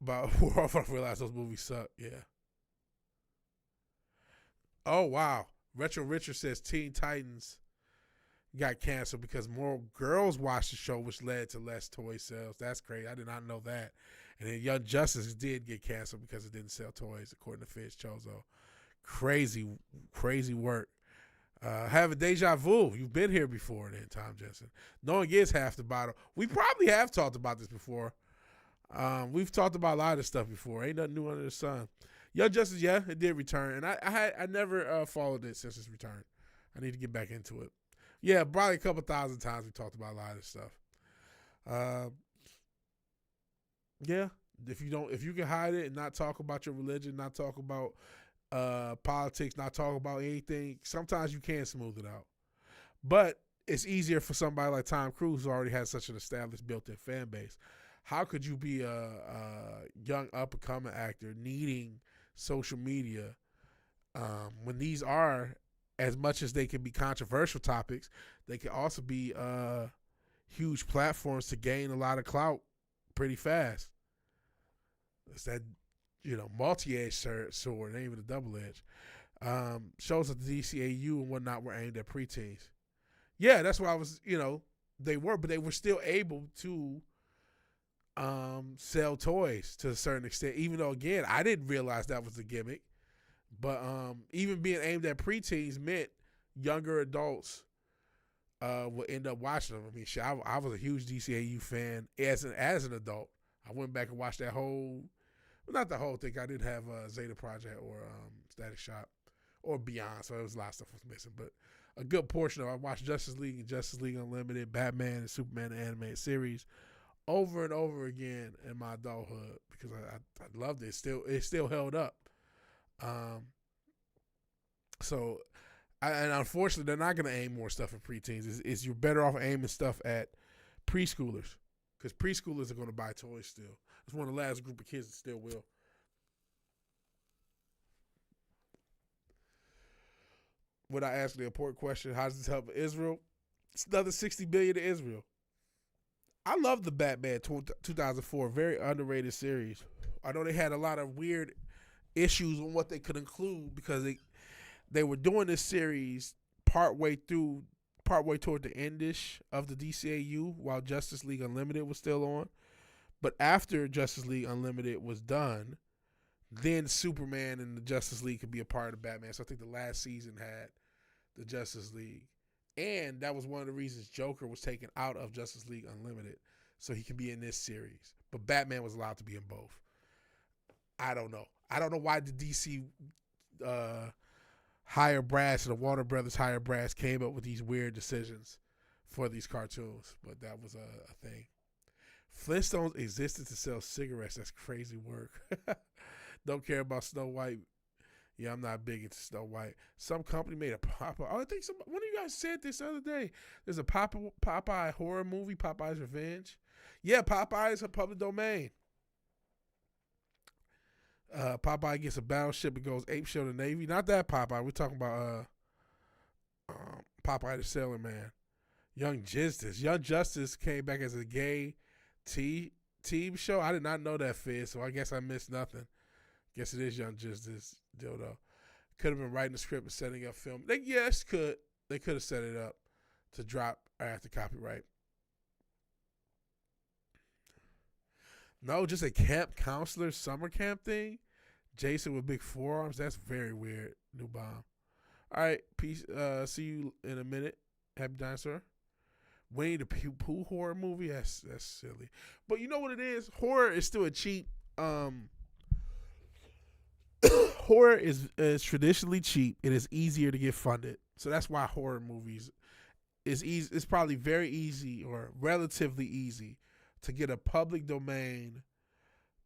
But we're off, I realized those movies suck, yeah. Oh, wow. Retro Richard says Teen Titans got canceled because more girls watched the show, which led to less toy sales. That's crazy. I did not know that. And then Young Justice did get canceled because it didn't sell toys, according to Fitz Chozo. Crazy, crazy work. Have a deja vu. You've been here before then, Tom Jensen. Knowing is half the battle. We probably have talked about this before. We've talked about a lot of this stuff before. Ain't nothing new under the sun. Young Justice, yeah, it did return. And I never followed it since its return. I need to get back into it. Yeah, probably a couple thousand times we talked about a lot of this stuff. Yeah, if you can hide it and not talk about your religion, not talk about politics, not talk about anything, sometimes you can smooth it out. But it's easier for somebody like Tom Cruise who already has such an established built-in fan base. How could you be a young up-and-coming actor needing social media when these are, as much as they can be controversial topics, they can also be huge platforms to gain a lot of clout pretty fast. It's that, multi-edged sword, it ain't even a double-edged. Shows that the DCAU and whatnot were aimed at preteens. Yeah, that's why I was, they were still able to sell toys to a certain extent, even though, again, I didn't realize that was the gimmick. But even being aimed at preteens meant younger adults would end up watching them. I mean, shit, I was a huge DCAU fan as an adult. I went back and watched that not the whole thing. I did have Zeta Project or Static Shock or Beyond, so there was a lot of stuff was missing. But a good portion of it, I watched Justice League and Justice League Unlimited, Batman and Superman the animated series over and over again in my adulthood because I loved it. It still held up. So unfortunately, they're not going to aim more stuff at preteens. You're better off aiming stuff at preschoolers because preschoolers are going to buy toys still. It's one of the last group of kids that still will. When I ask the important question, how does this help Israel? It's another $60 billion to Israel. I love the Batman 2004, very underrated series. I know they had a lot of weird issues on what they could include because they were doing this series partway toward the endish of the DCAU while Justice League Unlimited was still on. But after Justice League Unlimited was done, then Superman and the Justice League could be a part of Batman. So I think the last season had the Justice League. And that was one of the reasons Joker was taken out of Justice League Unlimited, so he can be in this series. But Batman was allowed to be in both. I don't know. I don't know why the DC higher brass and the Warner Brothers higher brass came up with these weird decisions for these cartoons, but that was a thing. Flintstones existed to sell cigarettes. That's crazy work. Don't care about Snow White. Yeah, I'm not big into Snow White. Some company made a Popeye. Oh, I think one of you guys said this the other day. There's a Popeye horror movie, Popeye's Revenge. Yeah, Popeye is a public domain. Popeye gets a battleship and goes apeshit on the Navy. Not that Popeye. We're talking about Popeye the Sailor Man. Young Justice came back as a gay team show. I did not know that, Fizz, so I guess I missed nothing. Guess it is Young Justice dildo. Could have been writing the script and setting up film. They could have set it up to drop after copyright. No, just a camp counselor summer camp thing. Jason with big forearms. That's very weird. New bomb. All right, peace. See you in a minute. Happy Dinosaur. Winnie the Pooh horror movie. That's silly. But you know what it is? Horror is still a cheap. Horror is traditionally cheap. It is easier to get funded. So that's why horror movies is easy. It's probably very easy or relatively easy to get a public domain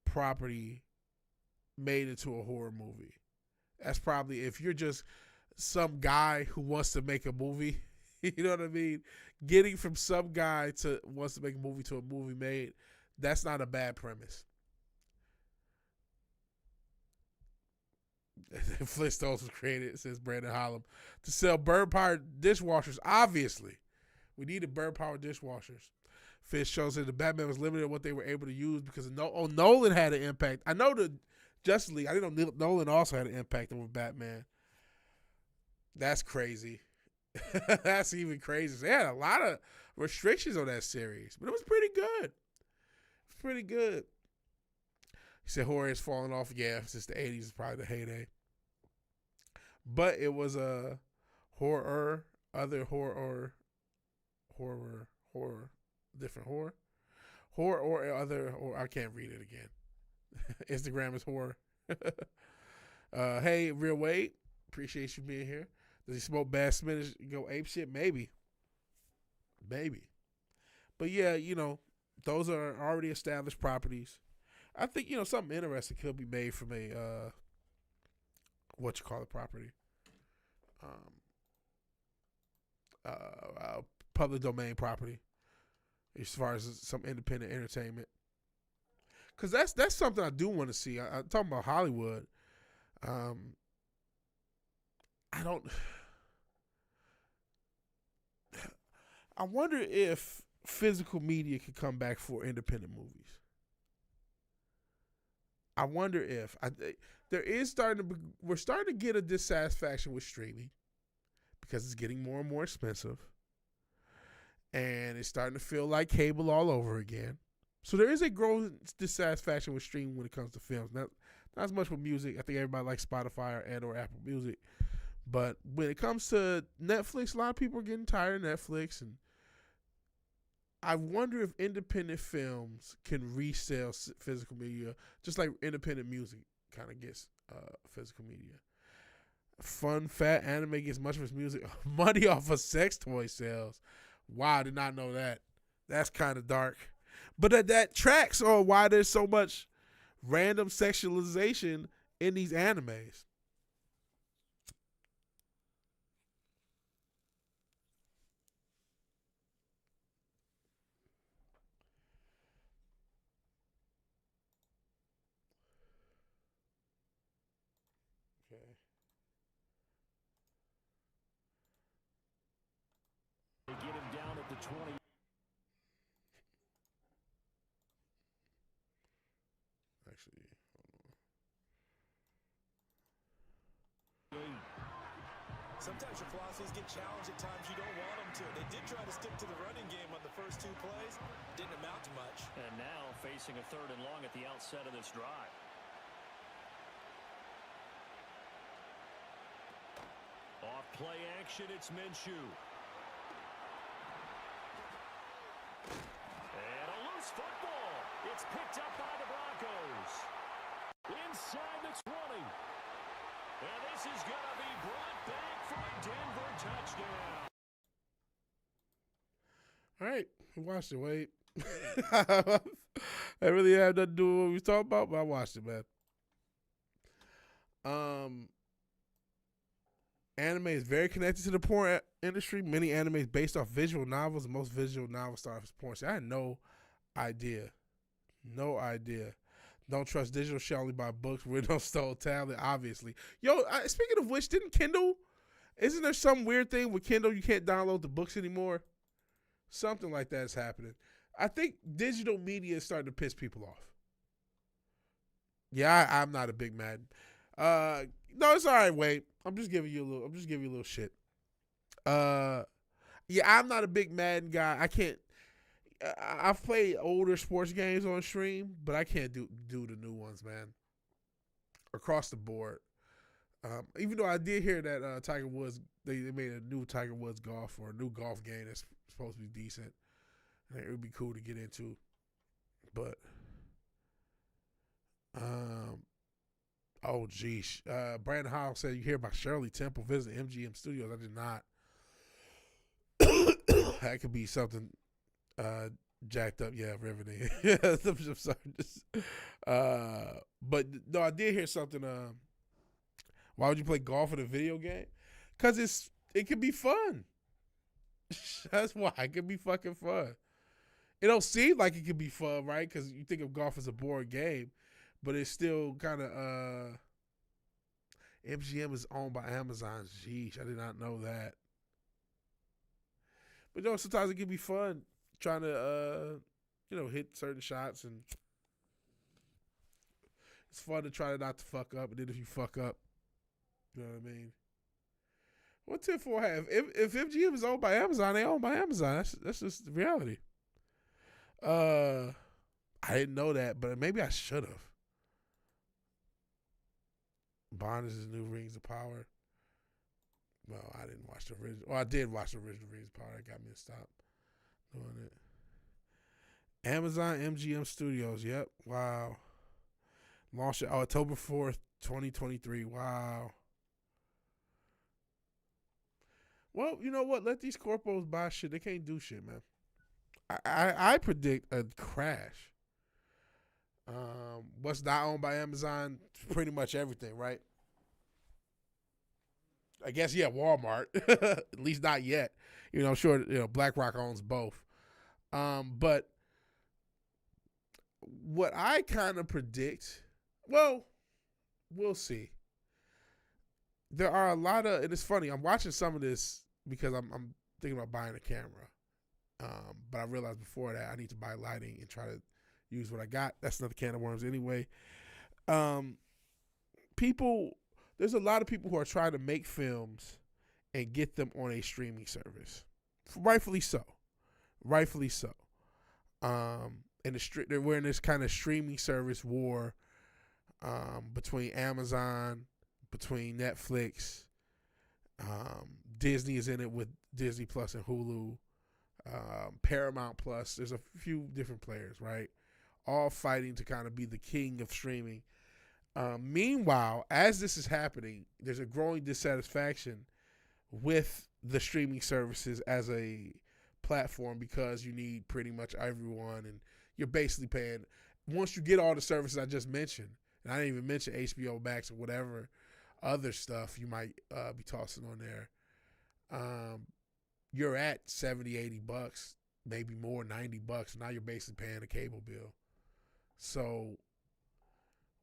property made into a horror movie. That's probably, if you're just some guy who wants to make a movie, you know what I mean? Getting from some guy to wants to make a movie to a movie made, that's not a bad premise. Flintstones was created, says Brandon Hollum, to sell bird-powered dishwashers. Obviously, we needed bird-powered dishwashers. Fish shows that the Batman was limited in what they were able to use because Nolan had an impact. I know the Justice League. I didn't know Nolan also had an impact over Batman. That's crazy. That's even crazy. They had a lot of restrictions on that series, but it was pretty good. It was pretty good. He said horror has fallen off. Yeah, since the 80s is probably the heyday. But it was a horror, different horror or other, or I can't read it again. Instagram is horror. Hey, Real Wade, appreciate you being here. Does he smoke bad spinach and go ape shit? Maybe. But yeah, those are already established properties. I think, something interesting could be made from a, property. Public domain property. As far as some independent entertainment. Because that's something I do want to see. I'm talking about Hollywood. I wonder if physical media could come back for independent movies. I wonder if we're starting to get a dissatisfaction with streaming because it's getting more and more expensive, and it's starting to feel like cable all over again. So there is a growing dissatisfaction with streaming when it comes to films. Not as much with music. I think everybody likes Spotify or Apple Music, but when it comes to Netflix, a lot of people are getting tired of Netflix, and I wonder if independent films can resell physical media, just like independent music kind of gets physical media. Fun, fat anime gets much of its music money off of sex toy sales. Wow, I did not know that. That's kind of dark. But that tracks on why there's so much random sexualization in these animes. Okay. They get him down at the 20. Actually, Sometimes your philosophies get challenged at times you don't want them to. They did try to stick to the running game on the first two plays. Didn't amount to much. And now facing a 3rd and long at the outset of this drive. Off play action, it's Minshew. And a loose football. It's picked up by the Broncos. Inside the 20. And this is going to be brought back for a Denver touchdown. All right. I watched it, Wade. I really had nothing to do with what we was talking about, but I watched it, man. Anime is very connected to the porn industry. Many animes based off visual novels. Most visual novels start as porn. See, I had no idea. No idea. Don't trust digital. Shall only buy books. We're no stole talent, obviously. Yo, speaking of which, didn't Kindle? Isn't there some weird thing with Kindle? You can't download the books anymore. Something like that is happening. I think digital media is starting to piss people off. Yeah, I'm not a big Madden. No, it's all right, Wade. I'm just giving you a little shit. Yeah, I'm not a big Madden guy. I can't. I've played older sports games on stream, but I can't do the new ones, man. Across the board. Even though I did hear that Tiger Woods, they made a new Tiger Woods golf or a new golf game that's supposed to be decent. And it would be cool to get into. But, oh, geez. Brandon Howell said you hear about Shirley Temple visiting MGM Studios. I did not. That could be something jacked up. Yeah, riveting. I'm sorry. But, no, I did hear something. Why would you play golf in a video game? Because it could be fun. That's why. It could be fucking fun. It don't seem like it could be fun, right? Because you think of golf as a boring game, but it's still kind of MGM is owned by Amazon. Sheesh, I did not know that. But you know, sometimes it can be fun trying to hit certain shots, and it's fun to try not to fuck up. And then if you fuck up, you know what I mean? What tip for have? If MGM is owned by Amazon, they owned by Amazon. That's just the reality. I didn't know that, but maybe I should have. Bond is his new Rings of Power. Well, I didn't watch the original. Well, I did watch the original Rings of Power. That got me to stop doing it. Amazon MGM Studios. Yep. Wow. Launched October 4th, 2023. Wow. Well, you know what? Let these corpos buy shit. They can't do shit, man. I predict a crash. What's not owned by Amazon? Pretty much everything, right? I guess, yeah, Walmart. At least not yet. I'm sure, BlackRock owns both. But what I kind of predict, well, we'll see. There are a lot of, and it's funny, I'm watching some of this because I'm thinking about buying a camera. But I realized before that I need to buy lighting and try to use what I got. That's another can of worms anyway. There's a lot of people who are trying to make films and get them on a streaming service. Rightfully so. And we're in this kind of streaming service war between Amazon, between Netflix. Disney is in it with Disney Plus and Hulu. Paramount Plus. There's a few different players, right? All fighting to kind of be the king of streaming. Meanwhile, as this is happening, there's a growing dissatisfaction with the streaming services as a platform because you need pretty much everyone, and you're basically paying. Once you get all the services I just mentioned, and I didn't even mention HBO Max or whatever other stuff you might be tossing on there, you're at $70-$80, maybe more, $90. Now you're basically paying a cable bill. So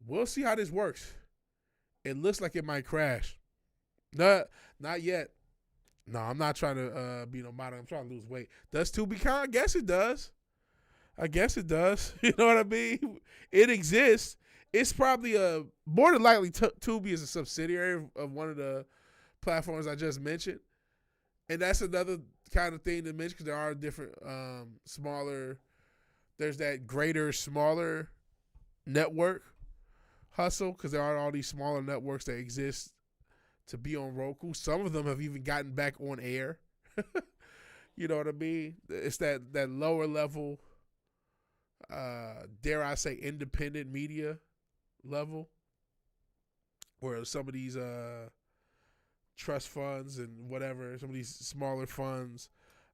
we'll see how this works. It looks like it might crash. Not yet. No, I'm not trying to be no model. I'm trying to lose weight. Does Tubi count? I guess it does. You know what I mean? It exists. It's probably more than likely Tubi is a subsidiary of one of the platforms I just mentioned. And that's another kind of thing to mention because there are different smaller. There's that greater, smaller network hustle because there are all these smaller networks that exist to be on Roku. Some of them have even gotten back on air. You know what I mean? It's that lower level, dare I say, independent media level, where some of these trust funds and whatever, some of these smaller funds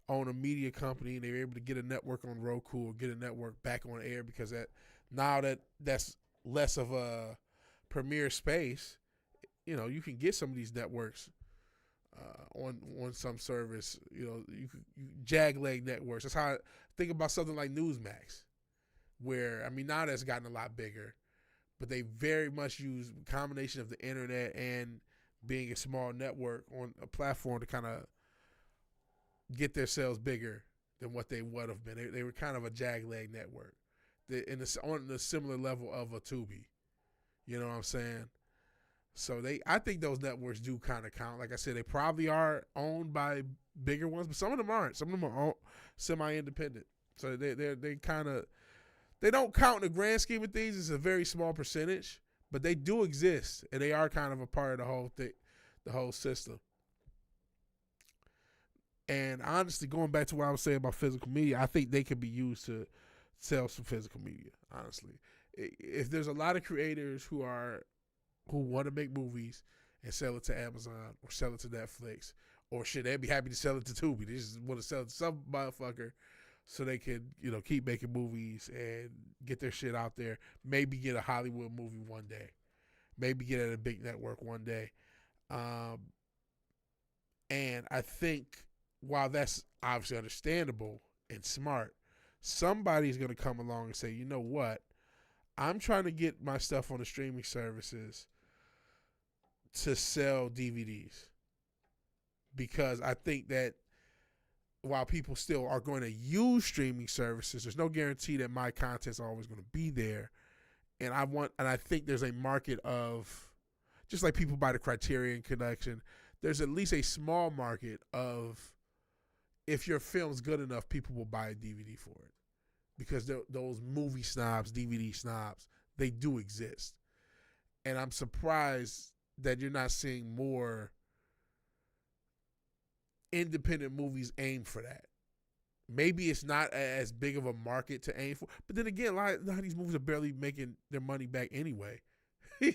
own a media company and they're able to get a network on Roku or get a network back on air because that's less of a premier space. You know, you can get some of these networks on some service. You know, you JagLeg networks. That's how I think about something like Newsmax, where, I mean, now that's gotten a lot bigger, but they very much use a combination of the internet and being a small network on a platform to kind of get themselves bigger than what they would have been. They were kind of a JagLeg network, on the similar level of a Tubi. You know what I'm saying? So I think those networks do kind of count. Like I said, they probably are owned by bigger ones, but some of them aren't. Some of them are semi-independent. So they kind of, they don't count in the grand scheme of things. It's a very small percentage, but they do exist, and they are kind of a part of the whole thing, the whole system. And honestly, going back to what I was saying about physical media, I think they can be used to sell some physical media. Honestly, if there's a lot of creators who want to make movies and sell it to Amazon or sell it to Netflix, or shit, they'd be happy to sell it to Tubi. They just want to sell it to some motherfucker so they can, keep making movies and get their shit out there. Maybe get a Hollywood movie one day. Maybe get at a big network one day. And I think while that's obviously understandable and smart, somebody's going to come along and say, you know what? I'm trying to get my stuff on the streaming services to sell DVDs, because I think that while people still are going to use streaming services, there's no guarantee that my content's always going to be there. And I think there's a market of, just like people buy the Criterion Collection, there's at least a small market of, if your film's good enough, people will buy a DVD for it. Because those movie snobs, DVD snobs, they do exist. And I'm surprised that you're not seeing more independent movies aim for that. Maybe it's not as big of a market to aim for. But then again, a lot of these movies are barely making their money back anyway. You're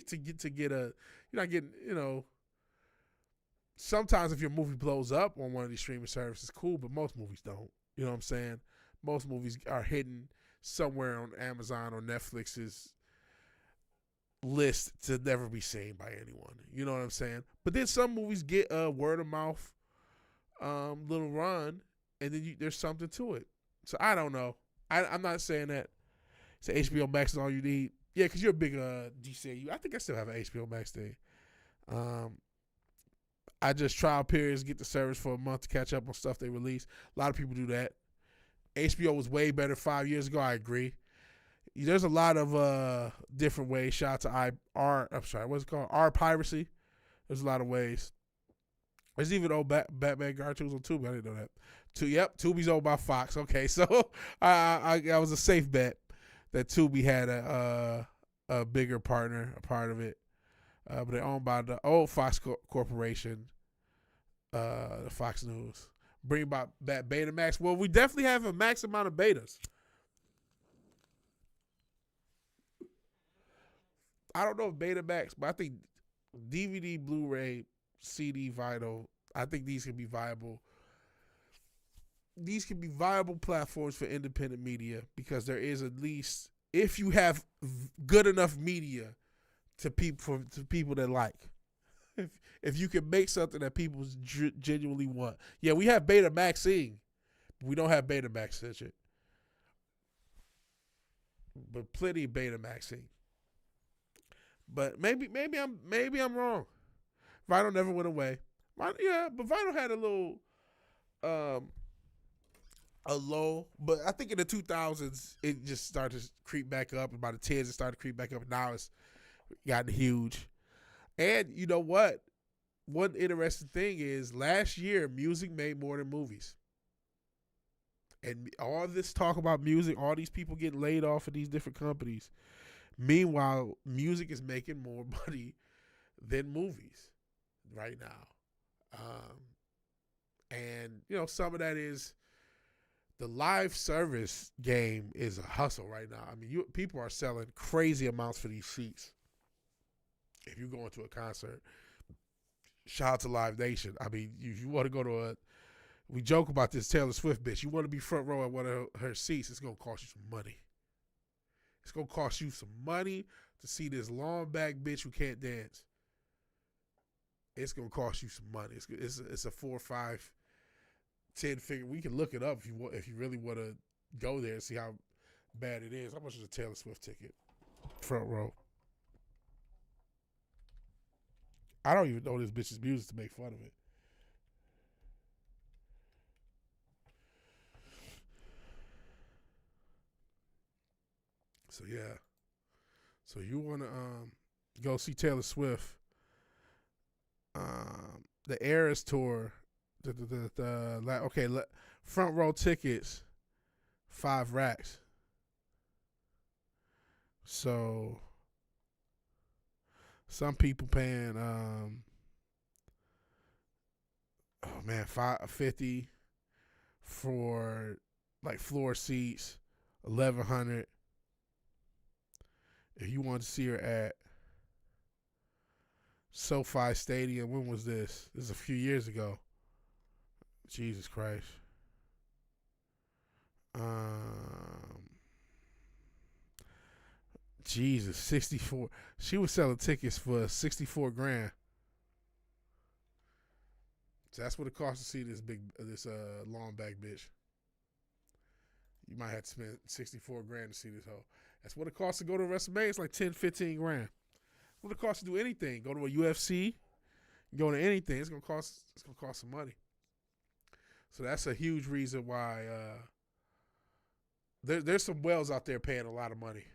not getting, sometimes if your movie blows up on one of these streaming services, cool, but most movies don't. You know what I'm saying? Most movies are hidden somewhere on Amazon or Netflix's list to never be seen by anyone. You know what I'm saying? But then some movies get a word of mouth little run, and then there's something to it. So I don't know. I'm not saying that. So HBO Max is all you need. Yeah, because you're a big DCU. I think I still have an HBO Max thing. I just trial periods, get the service for a month to catch up on stuff they release. A lot of people do that. HBO was way better 5 years ago. I agree. There's a lot of different ways. Shout out to what's it called? R Piracy. There's a lot of ways. There's even old Batman cartoons on Tubi. I didn't know that. Tubi's owned by Fox. Okay, so I was a safe bet that Tubi had a bigger partner, a part of it. But they're owned by the old Fox Corporation, the Fox News. Bring about that Betamax. Well, we definitely have a max amount of betas. I don't know if Betamax, but I think DVD, Blu-ray, CD, vinyl, I think these can be viable. These can be viable platforms for independent media, because there is, at least, if you have good enough media to people that like. If you can make something that people genuinely want. Yeah, we have Betamaxing, but we don't have Betamax shit. But plenty of Betamaxing. But maybe I'm wrong. Vinyl never went away. But vinyl had a little a low. But I think in the 2000s it just started to creep back up. And by the 10s it started to creep back up. And now it's gotten huge. And you know what? One interesting thing is, last year music made more than movies. And all this talk about music, all these people getting laid off of these different companies. Meanwhile, music is making more money than movies right now. And And, some of that is the live service game is a hustle right now. I mean, people are selling crazy amounts for these seats. If you're going to a concert, shout out to Live Nation. I mean, if you want to go to we joke about this Taylor Swift bitch. You want to be front row at one of her seats, it's going to cost you some money. It's going to cost you some money to see this long back bitch who can't dance. It's going to cost you some money. It's a 4, 5, 10 figure. We can look it up if you really want to go there and see how bad it is. How much is a Taylor Swift ticket? Front row. I don't even know this bitch's music to make fun of it. So yeah. So you want to go see Taylor Swift? The Eras tour. Front row tickets, $5. So some people paying $550 for like floor seats, $1,100. If you want to see her at SoFi Stadium, when was this? This is a few years ago. Jesus Christ. Jesus, 64. She was selling tickets for $64,000. So that's what it costs to see this long back bitch. You might have to spend $64,000 to see this hoe. That's what it costs to go to WrestleMania. It's like $10, $15,000. What it costs to do anything? Go to a UFC, go to anything. It's gonna cost some money. So that's a huge reason why there's some whales out there paying a lot of money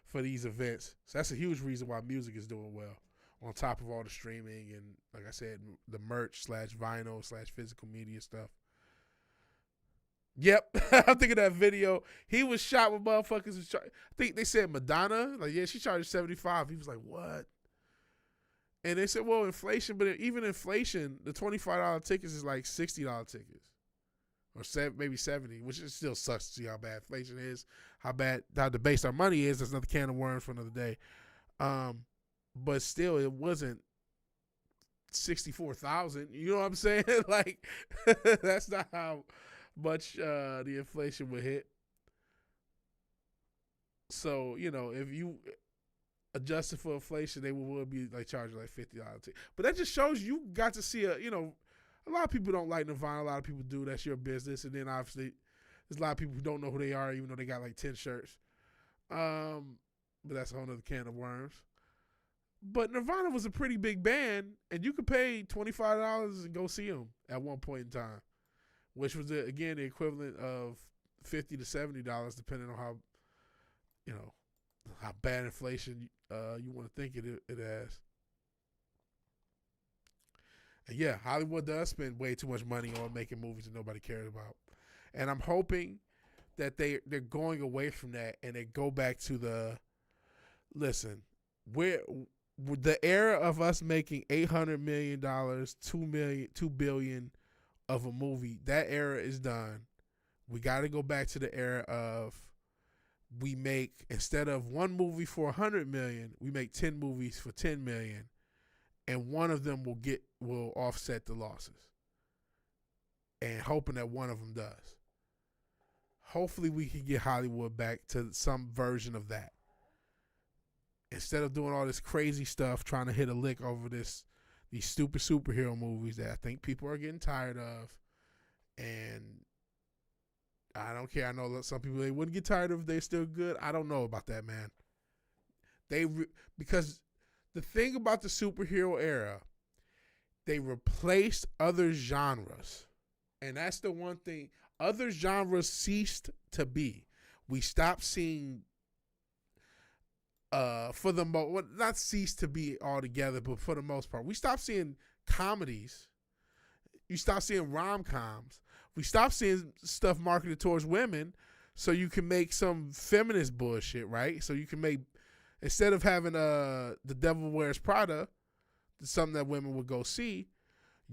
for these events. So that's a huge reason why music is doing well. On top of all the streaming and, like I said, the merch /vinyl /physical media stuff. Yep, I'm thinking that video. He was shot with motherfuckers. I think they said Madonna. Like, yeah, she charged $75. He was like, what? And they said, well, inflation. But even inflation, the $25 tickets is like $60 tickets. Or maybe $70, which it still sucks to see how bad inflation is, how debased our money is. That's another can of worms for another day. But still, it wasn't $64,000. You know what I'm saying? Like, that's not how much the inflation would hit. So, if you adjusted for inflation, they would be like charging like $50. But that just shows you got to see a lot of people don't like Nirvana. A lot of people do. That's your business. And then obviously there's a lot of people who don't know who they are, even though they got like 10 shirts. But that's a whole other can of worms. But Nirvana was a pretty big band, and you could pay $25 and go see them at one point in time, which was, again, the equivalent of $50 to $70, depending on how bad inflation you want to think it has. And yeah, Hollywood does spend way too much money on making movies that nobody cares about. And I'm hoping that they're going away from that and they go back to the era of us making $800 million, $2 billion of a movie, that era is done. We got to go back to the era of we make, instead of one movie for $100 million, we make 10 movies for $10 million, and one of them will offset the losses. And hoping that one of them does. Hopefully we can get Hollywood back to some version of that. Instead of doing all this crazy stuff, trying to hit a lick over these stupid superhero movies that I think people are getting tired of. And I don't care. I know some people, they wouldn't get tired of if they're still good. I don't know about that, man. Because the thing about the superhero era, they replaced other genres. And that's the one thing. Other genres ceased to be. We stopped seeing, not cease to be altogether, but for the most part, we stopped seeing comedies. You stop seeing rom-coms. We stopped seeing stuff marketed towards women, so you can make some feminist bullshit, right? So you can make, instead of having The Devil Wears Prada, something that women would go see,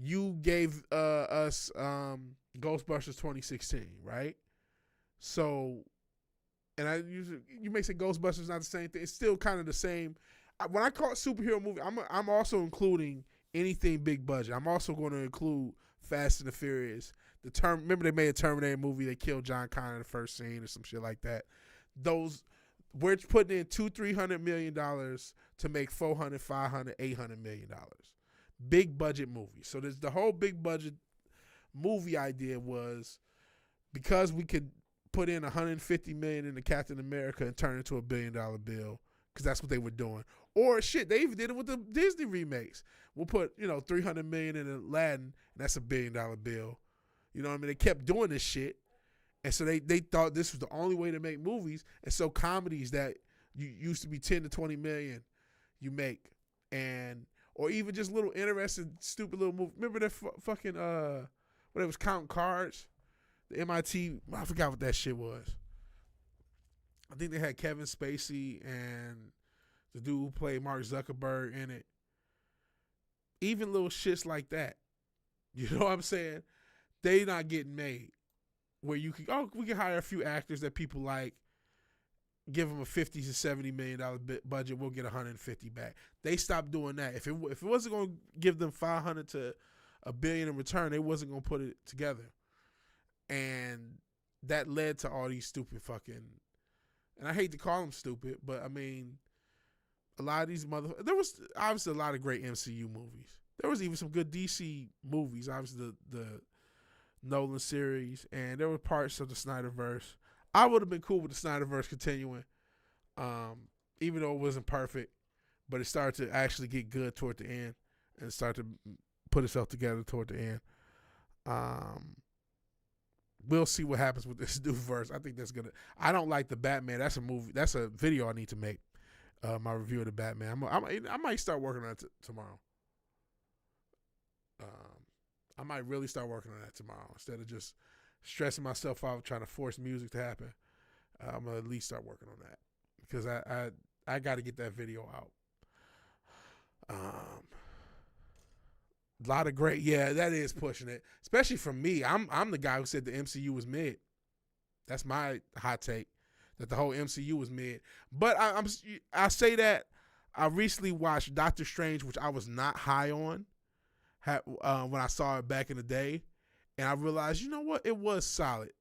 you gave us Ghostbusters 2016, right? So, and you may say Ghostbusters is not the same thing. It's still kind of the same. When I call it superhero movie, I'm also including anything big budget. I'm also going to include Fast and the Furious. Remember they made a Terminator movie. They killed John Connor in the first scene or some shit like that. We're putting in $200-300 million to make $400, $500, $800 million. Big budget movie. So there's the whole big budget movie idea was because we could put in $150 million in the Captain America and turn it into $1 billion bill because that's what they were doing. Or shit, they even did it with the Disney remakes. We'll put $300 million in Aladdin and that's $1 billion bill. You know what I mean? They kept doing this shit. And so they thought this was the only way to make movies. And so comedies that used to be 10 to 20 million you make. Or even just little interesting, stupid little movie. Remember that fucking, what it was, Counting Cards? The MIT, I forgot what that shit was. I think they had Kevin Spacey and the dude who played Mark Zuckerberg in it. Even little shits like that. You know what I'm saying? They not getting made. Where you can, we can hire a few actors that people like, give them a $50 to $70 million budget, we'll get $150 back. They stopped doing that. If it wasn't going to give them $500 to $1 billion in return, they wasn't going to put it together. And that led to all these stupid fucking, and I hate to call them stupid, but I mean, a lot of these there was obviously a lot of great MCU movies. There was even some good DC movies, obviously the Nolan series, and there were parts of the Snyderverse. I would have been cool with the Snyderverse continuing, even though it wasn't perfect, but it started to actually get good toward the end and start to put itself together toward the end. We'll see what happens with this new verse. I think that's gonna. I don't like the Batman. That's a movie. That's a video I need to make. My review of the Batman. I might start working on it tomorrow. I might really start working on that tomorrow instead of just stressing myself out trying to force music to happen. I'm gonna at least start working on that because I got to get that video out. A lot of great, yeah, that is pushing it, especially for me. I'm the guy who said the MCU was mid. That's my hot take, that the whole MCU was mid. But I say that I recently watched Doctor Strange, which I was not high on when I saw it back in the day. And I realized, you know what? It was solid.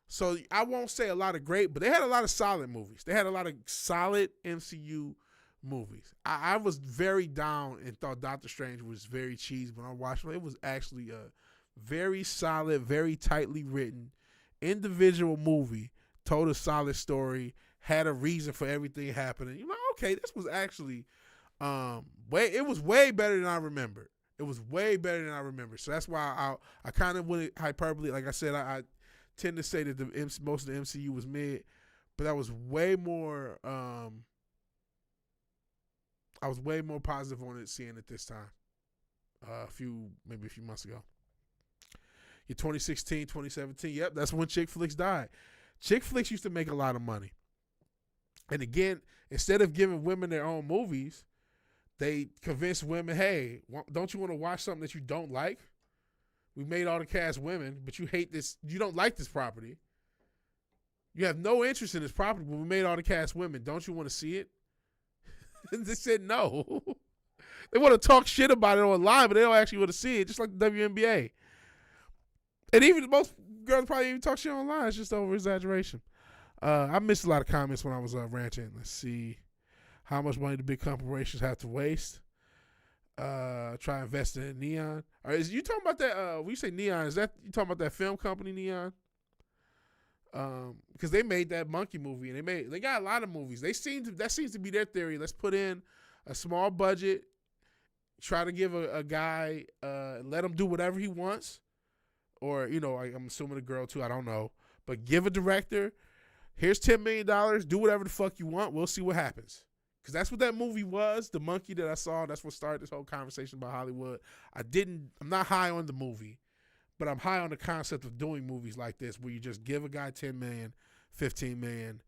So I won't say a lot of great, but they had a lot of solid movies. They had a lot of solid MCU movies. I was very down and thought Doctor Strange was very cheesy when I watched it. It was actually a very solid, very tightly written, individual movie, told a solid story, had a reason for everything happening. You're like, okay, this was actually it was way better than I remembered. It was way better than I remember. So that's why I kind of went hyperbole. Like I said, I tend to say that most of the MCU was mid, but that was way more. I was way more positive on it seeing it this time. Maybe a few months ago. Yeah, 2016, 2017. Yep, that's when chick flicks died. Chick flicks used to make a lot of money. And again, instead of giving women their own movies, they convinced women, hey, don't you want to watch something that you don't like? We made all the cast women, but you hate this. You don't like this property. You have no interest in this property, but we made all the cast women. Don't you want to see it? And they said no. They want to talk shit about it online, but they don't actually want to see it, just like the WNBA. And even most girls probably even talk shit online. It's just over exaggeration. I missed a lot of comments when I was ranting. Let's see. How much money do big corporations have to waste? Try investing in Neon. Is you talking about that? When you say Neon, is that you talking about that film company Neon? Because they made that monkey movie, and they got a lot of movies. That seems to be their theory. Let's put in a small budget, try to give a guy, let him do whatever he wants, or I'm assuming a girl too. I don't know, but give a director, here's $10 million, do whatever the fuck you want. We'll see what happens. Because that's what that movie was. The monkey that I saw, that's what started this whole conversation about Hollywood. I'm not high on the movie, but I'm high on the concept of doing movies like this where you just give a guy $10 million, $15 million,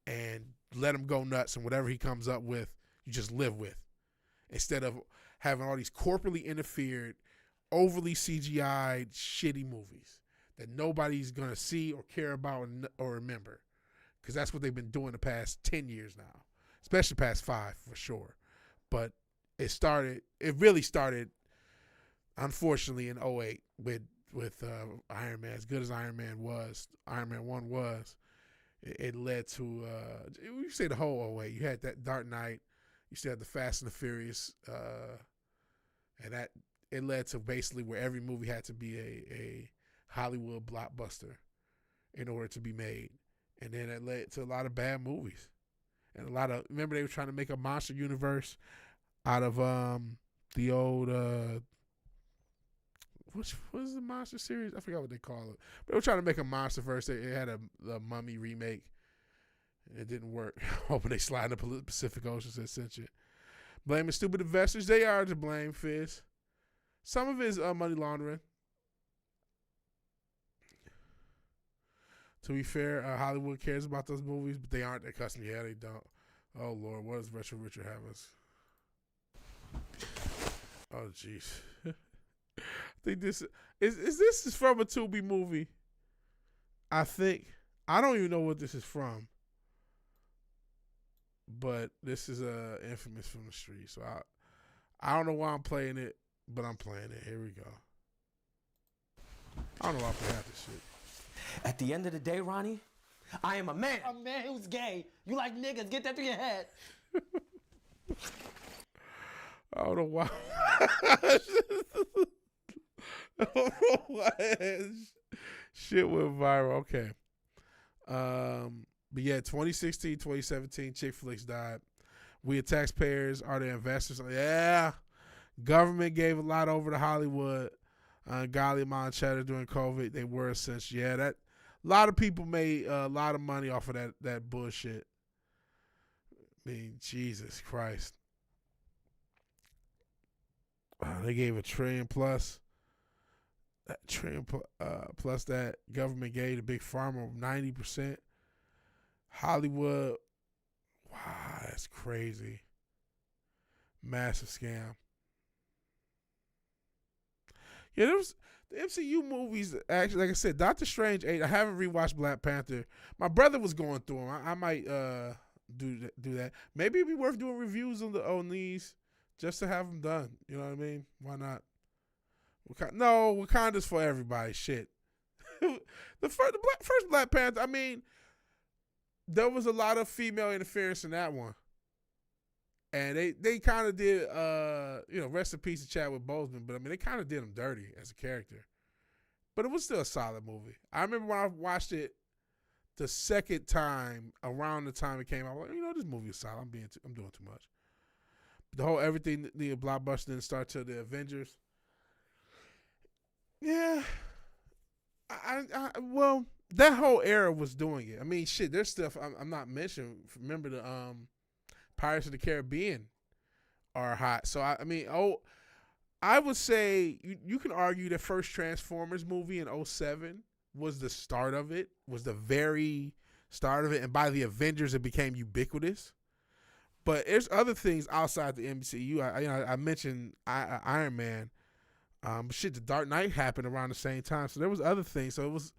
and let him go nuts, and whatever he comes up with, you just live with. Instead of having all these corporately interfered, overly CGI'd, shitty movies that nobody's going to see or care about or remember. Because that's what they've been doing the past 10 years now, especially past 5 for sure. But it really started, unfortunately, in 2008 with Iron Man. As good as Iron Man 1 was, it led to, you say the whole 2008. You had that Dark Knight, you still had the Fast and the Furious, and that it led to basically where every movie had to be a Hollywood blockbuster in order to be made. And then it led to a lot of bad movies. And remember they were trying to make a monster universe out of the old, what was the monster series? I forgot what they call it. But they were trying to make a monster verse. It had a Mummy remake. It didn't work. Hoping they slide in the Pacific Ocean and such it. Blaming stupid investors. They are to blame, Fizz. Some of it is money laundering. To be fair, Hollywood cares about those movies, but they aren't their customer. Yeah, they don't. Oh, Lord, what does Retro Richard have us? Oh, jeez. I think this is from a Tubi movie. I think. I don't even know what this is from. But this is Infamous from the street. So I don't know why I'm playing it, but I'm playing it. Here we go. I don't know why I play half this shit. At the end of the day, Ronnie, I am a man. A man who's gay. You like niggas. Get that through your head. I don't know why. I don't know why shit went viral. Okay. But yeah, 2016, 2017, chick flicks died. We as taxpayers are the investors. Yeah. Government gave a lot over to Hollywood. Golly amount of cheddar during COVID. They were since. Yeah, that a lot of people made a lot of money off of that bullshit. I mean, Jesus Christ. They gave $1 trillion plus. That $1 trillion plus that government gave the big pharma 90%. Hollywood, wow, that's crazy. Massive scam. Yeah, there was the MCU movies. Actually, like I said, Doctor Strange 8. I haven't rewatched Black Panther. My brother was going through them. I might do that. Maybe it'd be worth doing reviews on these just to have them done. You know what I mean? Why not? No, Wakanda's for everybody. Shit. the first Black Panther. I mean, there was a lot of female interference in that one. And they kind of did, rest in peace to Chadwick Boseman, but I mean, they kind of did him dirty as a character. But it was still a solid movie. I remember when I watched it the second time, around the time it came out, I was like, this movie is solid. I'm doing too much. The whole everything, the blockbuster didn't start till the Avengers. Yeah. Well, that whole era was doing it. I mean, shit, there's stuff I'm not mentioning. Remember the Pirates of the Caribbean are hot. So, I would say you can argue the first Transformers movie in 2007 was the start of it, was the very start of it. And by the Avengers, it became ubiquitous. But there's other things outside the MCU. I mentioned Iron Man. The Dark Knight happened around the same time. So there was other things. So it was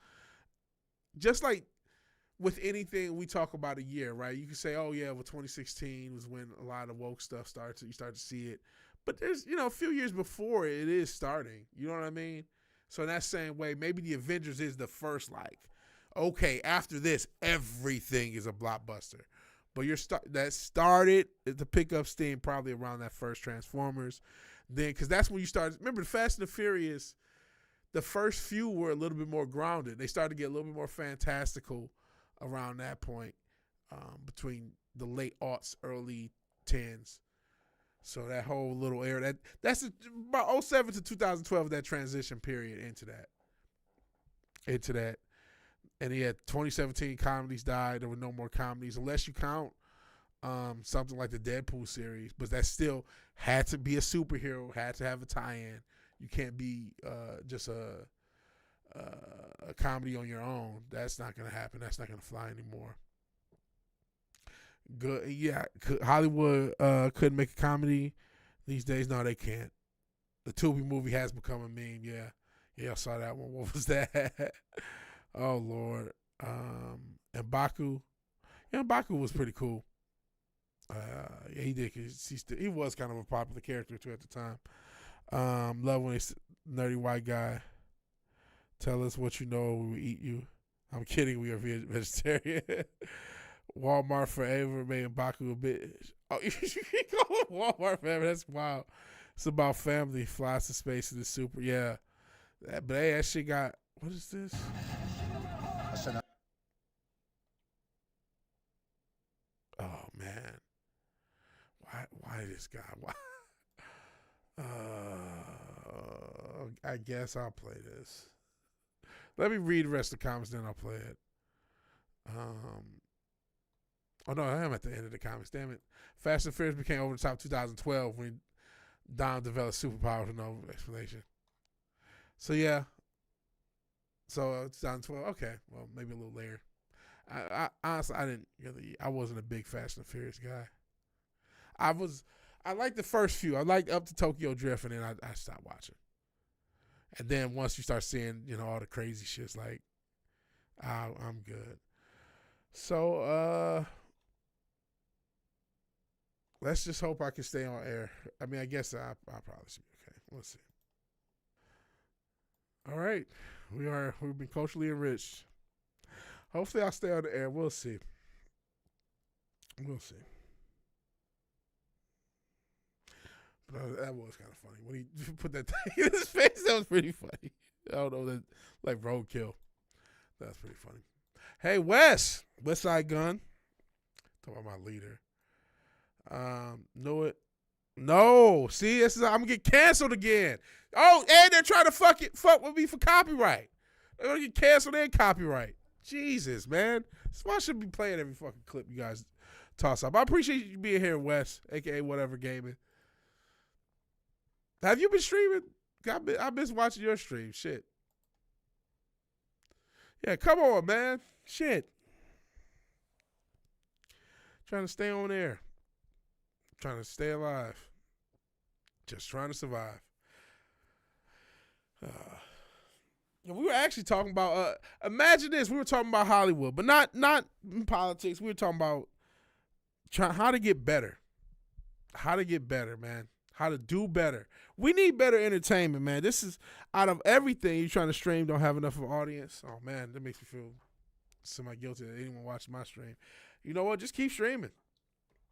just like with anything we talk about a year, right? You can say, oh, yeah, 2016 was when a lot of woke stuff started. You start to see it. But there's, a few years before it is starting. You know what I mean? So in that same way, maybe the Avengers is the first, okay, after this, everything is a blockbuster. But that started to pick up steam probably around that first Transformers. Then, because that's when you started. Remember, the Fast and the Furious, the first few were a little bit more grounded. They started to get a little bit more fantastical around that point, between the late aughts, early 10s. So that whole little era, that's about 2007 to 2012, that transition period into that. And he had 2017 comedies died. There were no more comedies, unless you count something like the Deadpool series. But that still had to be a superhero, had to have a tie-in. You can't be just a comedy on your own. That's not going to happen. That's not going to fly anymore. Good, yeah. Hollywood couldn't make a comedy these days. No, they can't. The Tubi movie has become a meme. Yeah, I saw that one. What was that? Oh Lord. And Baku. Yeah, Baku was pretty cool. Yeah, he did. He was kind of a popular character too at the time. Love when he's nerdy white guy. Tell us what you know, we will eat you. I'm kidding. We are vegetarian. Walmart forever made Baku a bit. Oh, you can call it Walmart forever. That's wild. It's about family. Flies to space in the super. Yeah. But hey, that shit got. What is this? Oh man. Why this guy? Why? I guess I'll play this. Let me read the rest of the comments, then I'll play it. Oh no, I am at the end of the comments. Damn it! Fast and Furious became over the top 2012 when Dom developed superpowers with no explanation. So yeah. So 2012. Okay, well maybe a little later. I honestly I wasn't a big Fast and Furious guy. I liked the first few. I liked up to Tokyo Drift, and then I stopped watching. And then once you start seeing, all the crazy shit, it's like, I'm good. So, let's just hope I can stay on air. I mean, I guess I probably should be okay. We'll see. All right. We've been culturally enriched. Hopefully I'll stay on the air. We'll see. We'll see. But that was kind of funny. When he put that thing in his face, that was pretty funny. I don't know, that like roadkill. That's pretty funny. Hey, West Side Gun. Talk about my leader. Know it. No. See, I'm going to get canceled again. Oh, and they're trying to fuck with me for copyright. They're going to get canceled and copyright. Jesus, man. That's why I should be playing every fucking clip you guys toss up. I appreciate you being here, Wes, a.k.a. Whatever Gaming. Have you been streaming? I've been watching your stream. Shit. Yeah, come on, man. Shit. Trying to stay on air. Trying to stay alive. Just trying to survive. We were actually talking about, imagine this, we were talking about Hollywood, but not in politics. We were talking about how to get better. How to get better, man. How to do better. We need better entertainment, man. This is, out of everything you're trying to stream, don't have enough of an audience. Oh, man, that makes me feel semi-guilty that anyone watching my stream. You know what? Just keep streaming.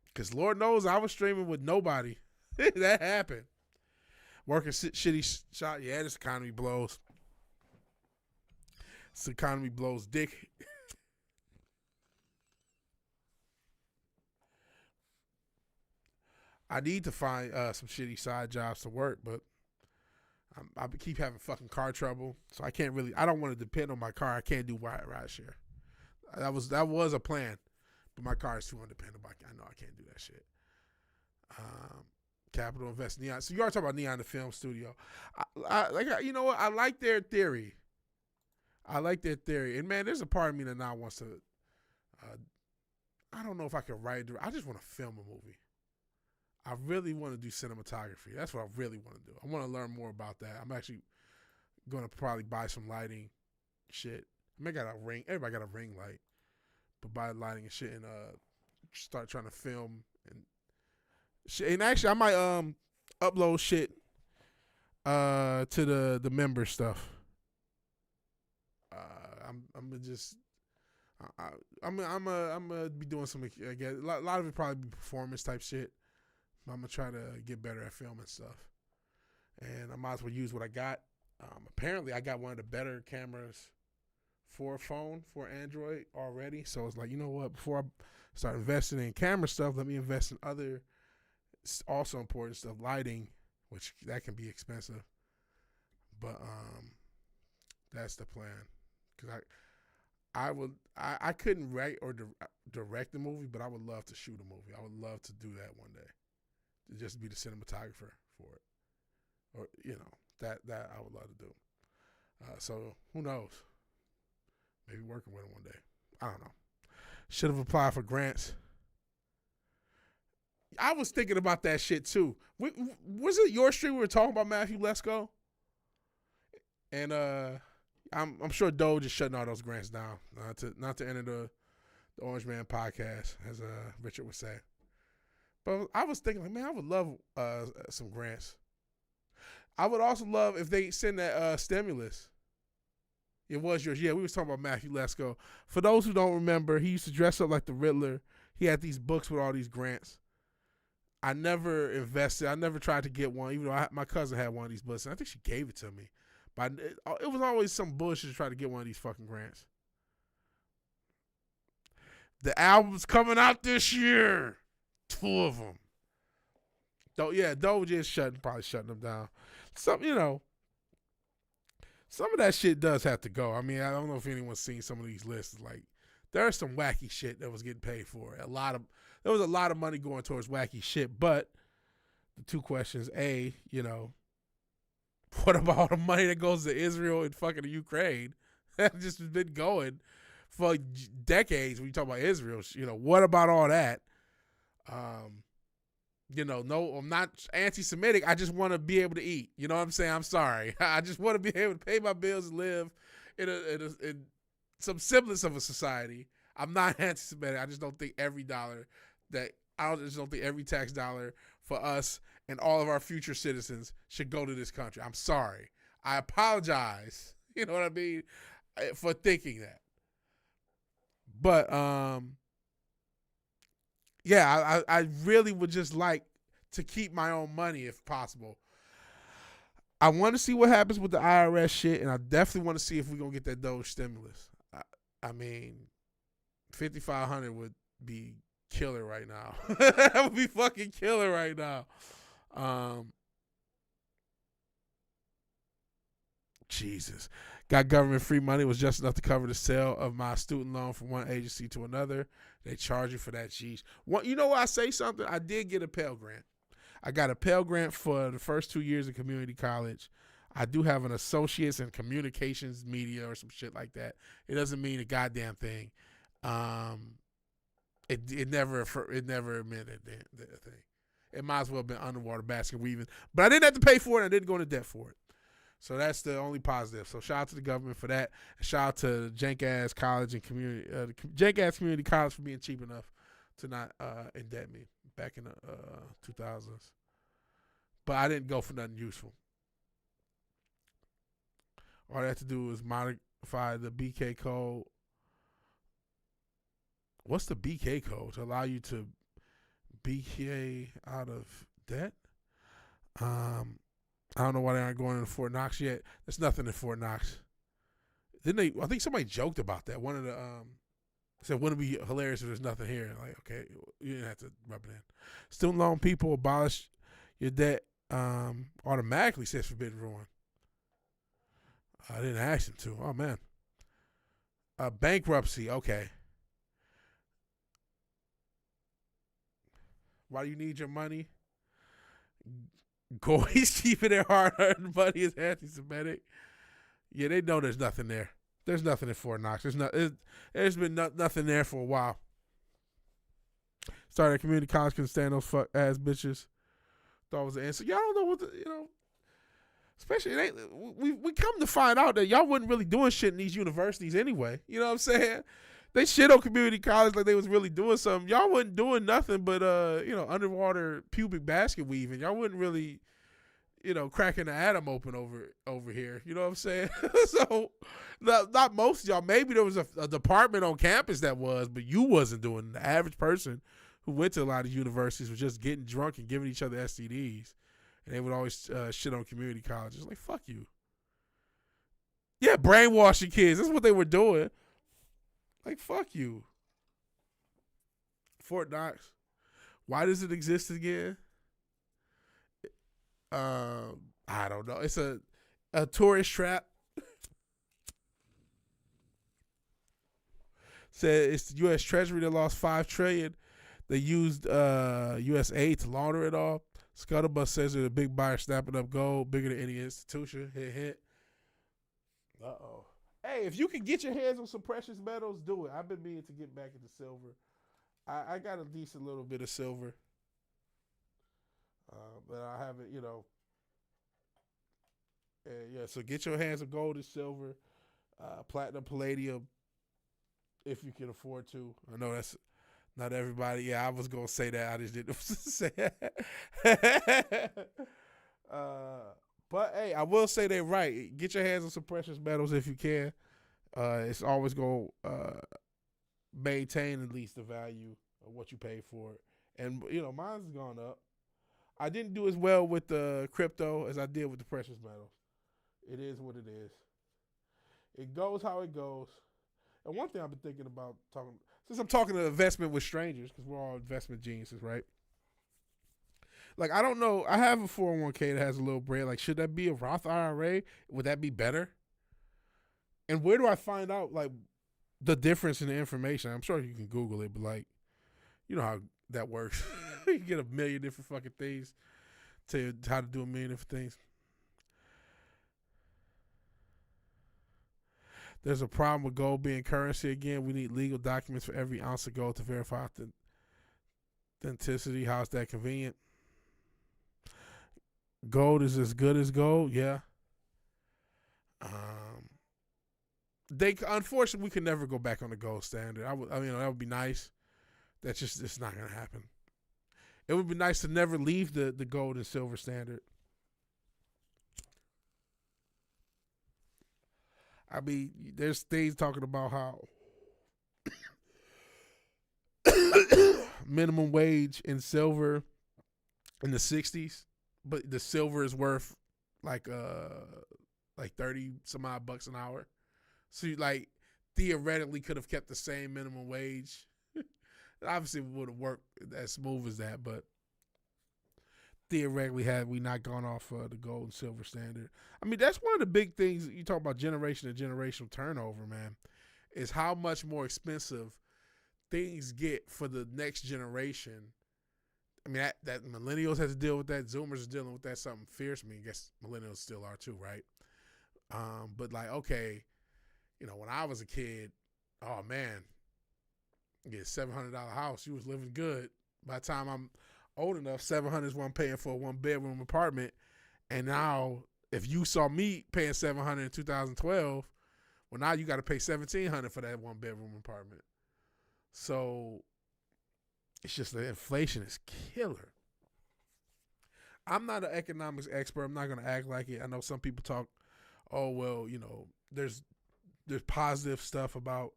Because Lord knows I was streaming with nobody. That happened. Working shitty shot. Yeah, this economy blows. This economy blows dick. I need to find some shitty side jobs to work, but I keep having fucking car trouble, so I can't really. I don't want to depend on my car. I can't do ride share. That was a plan, but my car is too undependable. I know I can't do that shit. Capital Invest Neon. So you are talking about Neon, the film studio. You know what? I like their theory. And man, there's a part of me that now wants to. I don't know if I can write. I just want to film a movie. I really want to do cinematography. That's what I really want to do. I want to learn more about that. I'm actually going to probably buy some lighting shit. I got a ring. Everybody got a ring light. But buy lighting and shit and start trying to film and shit. And actually, I might upload shit to the member stuff. I'm gonna be doing some. I guess a lot of it probably be performance type shit. I'm going to try to get better at filming stuff. And I might as well use what I got. Apparently, I got one of the better cameras for a phone, for Android already. So it's like, you know what? Before I start investing in camera stuff, let me invest in other also important stuff, lighting, which that can be expensive. But that's the plan. Because I couldn't write or direct the movie, but I would love to shoot a movie. I would love to do that one day. To just be the cinematographer for it. Or, that I would love to do. So, who knows? Maybe working with him one day. I don't know. Should have applied for grants. I was thinking about that shit too. Was it your stream we were talking about Matthew Lesko? And I'm sure Doe just shutting all those grants down. Not to enter the Orange Man podcast, as Richard would say. But I was thinking, like, man, I would love some grants. I would also love if they send that stimulus. It was yours. Yeah, we was talking about Matthew Lesko. For those who don't remember, he used to dress up like the Riddler. He had these books with all these grants. I never invested. I never tried to get one, even though my cousin had one of these books. And I think she gave it to me. But it was always some bullshit to try to get one of these fucking grants. The album's coming out this year. 2 of them. Doe just probably shutting them down. Some of that shit does have to go. I mean, I don't know if anyone's seen some of these lists. Like, there's some wacky shit that was getting paid for. There was a lot of money going towards wacky shit. But the 2 questions: A, what about all the money that goes to Israel and fucking the Ukraine? That just has been going for decades. When you talk about Israel, what about all that? No, I'm not anti-Semitic. I just want to be able to eat. You know what I'm saying? I'm sorry. I just want to be able to pay my bills and live in some semblance of a society. I'm not anti-Semitic. I just don't think every tax dollar for us and all of our future citizens should go to this country. I'm sorry. I apologize. You know what I mean? For thinking that. But, yeah, I really would just like to keep my own money if possible. I want to see what happens with the IRS shit, and I definitely want to see if we're going to get that Doge stimulus. I mean, $5,500 would be killer right now. That would be fucking killer right now. Jesus. Got government free money, was just enough to cover the sale of my student loan from one agency to another. They charge you for that. Jeez. You know what? I say something? I did get a Pell Grant. I got a Pell Grant for the first 2 years of community college. I do have an associate's in communications media or some shit like that. It doesn't mean a goddamn thing. It never meant that thing. It might as well have been underwater basket weaving. But I didn't have to pay for it. I didn't go into debt for it. So that's the only positive. So shout out to the government for that. And shout out to jank-ass college and community, jank-ass community college for being cheap enough to not indebt me back in the 2000s. But I didn't go for nothing useful. All I had to do was modify the BK code. What's the BK code to allow you to BK out of debt? I don't know why they aren't going into Fort Knox yet. There's nothing in Fort Knox. I think somebody joked about that. One of the said, wouldn't it be hilarious if there's nothing here? Like, okay, you didn't have to rub it in. Student loan people abolish your debt automatically, says Forbidden Ruin. I didn't ask him to. Oh, man. Bankruptcy, okay. Why do you need your money? Goys keeping their hard-earned money is anti-Semitic. Yeah, they know there's nothing there. There's nothing in Fort Knox. There's been nothing there for a while. Started at community college, couldn't stand those fuck-ass bitches. Thought it was the answer. Y'all don't know what especially, we come to find out that y'all wasn't really doing shit in these universities anyway. You know what I'm saying? They shit on community college like they was really doing something. Y'all wasn't doing nothing but, underwater pubic basket weaving. Y'all wasn't really, cracking the atom open over here. You know what I'm saying? So, not most of y'all. Maybe there was a department on campus that was, but you wasn't doing it. The average person who went to a lot of universities was just getting drunk and giving each other STDs. And they would always shit on community colleges. Like, fuck you. Yeah, brainwashing kids. That's what they were doing. Like, fuck you. Fort Knox. Why does it exist again? I don't know. It's a tourist trap. Said it's the U.S. Treasury that lost $5 trillion. They used U.S. aid to launder it all. Scuttlebutt says they're a big buyer snapping up gold, bigger than any institution. Hit, hit. Uh-oh. Hey, if you can get your hands on some precious metals, do it. I've been meaning to get back into silver. I got a decent little bit of silver. But I haven't, and yeah. So get your hands on gold and silver, platinum, palladium, if you can afford to. I know that's not everybody. Yeah, I was gonna say that. I just didn't say that. But hey, I will say they're right. Get your hands on some precious metals if you can. It's always gonna maintain at least the value of what you pay for it. And mine's gone up. I didn't do as well with the crypto as I did with the precious metals. It is what it is. It goes how it goes. And one thing I've been thinking about since I'm talking to investment with strangers, because we're all investment geniuses, right? Like, I don't know. I have a 401k that has a little bread. Like, should that be a Roth IRA? Would that be better? And where do I find out, like, the difference in the information? I'm sure you can Google it, but, like, you know how that works. You get a million different fucking things, tell you how to do a million different things. There's a problem with gold being currency again. We need legal documents for every ounce of gold to verify authenticity. How is that convenient? Gold is as good as gold, yeah. Unfortunately, we can never go back on the gold standard. That would be nice. That's just, it's not gonna happen. It would be nice to never leave the gold and silver standard. I mean, there's things talking about how minimum wage in silver in the 60s, but the silver is worth like 30 some odd bucks an hour. So you theoretically could have kept the same minimum wage. Obviously, it would have worked as smooth as that, but theoretically, had we not gone off the gold and silver standard. I mean, that's one of the big things you talk about, generation to generational turnover, man, is how much more expensive things get for the next generation. I mean, that millennials have to deal with that. Zoomers are dealing with that something fierce. I mean, I guess millennials still are too, right? But okay, when I was a kid, oh man, you get a $700 house, you was living good. By the time I'm old enough, $700 is what I'm paying for a 1-bedroom apartment. And now, if you saw me paying $700 in 2012, well, now you got to pay $1,700 for that 1-bedroom apartment. So it's just the inflation is killer. I'm not an economics expert. I'm not going to act like it. I know some people talk, oh, well, there's positive stuff about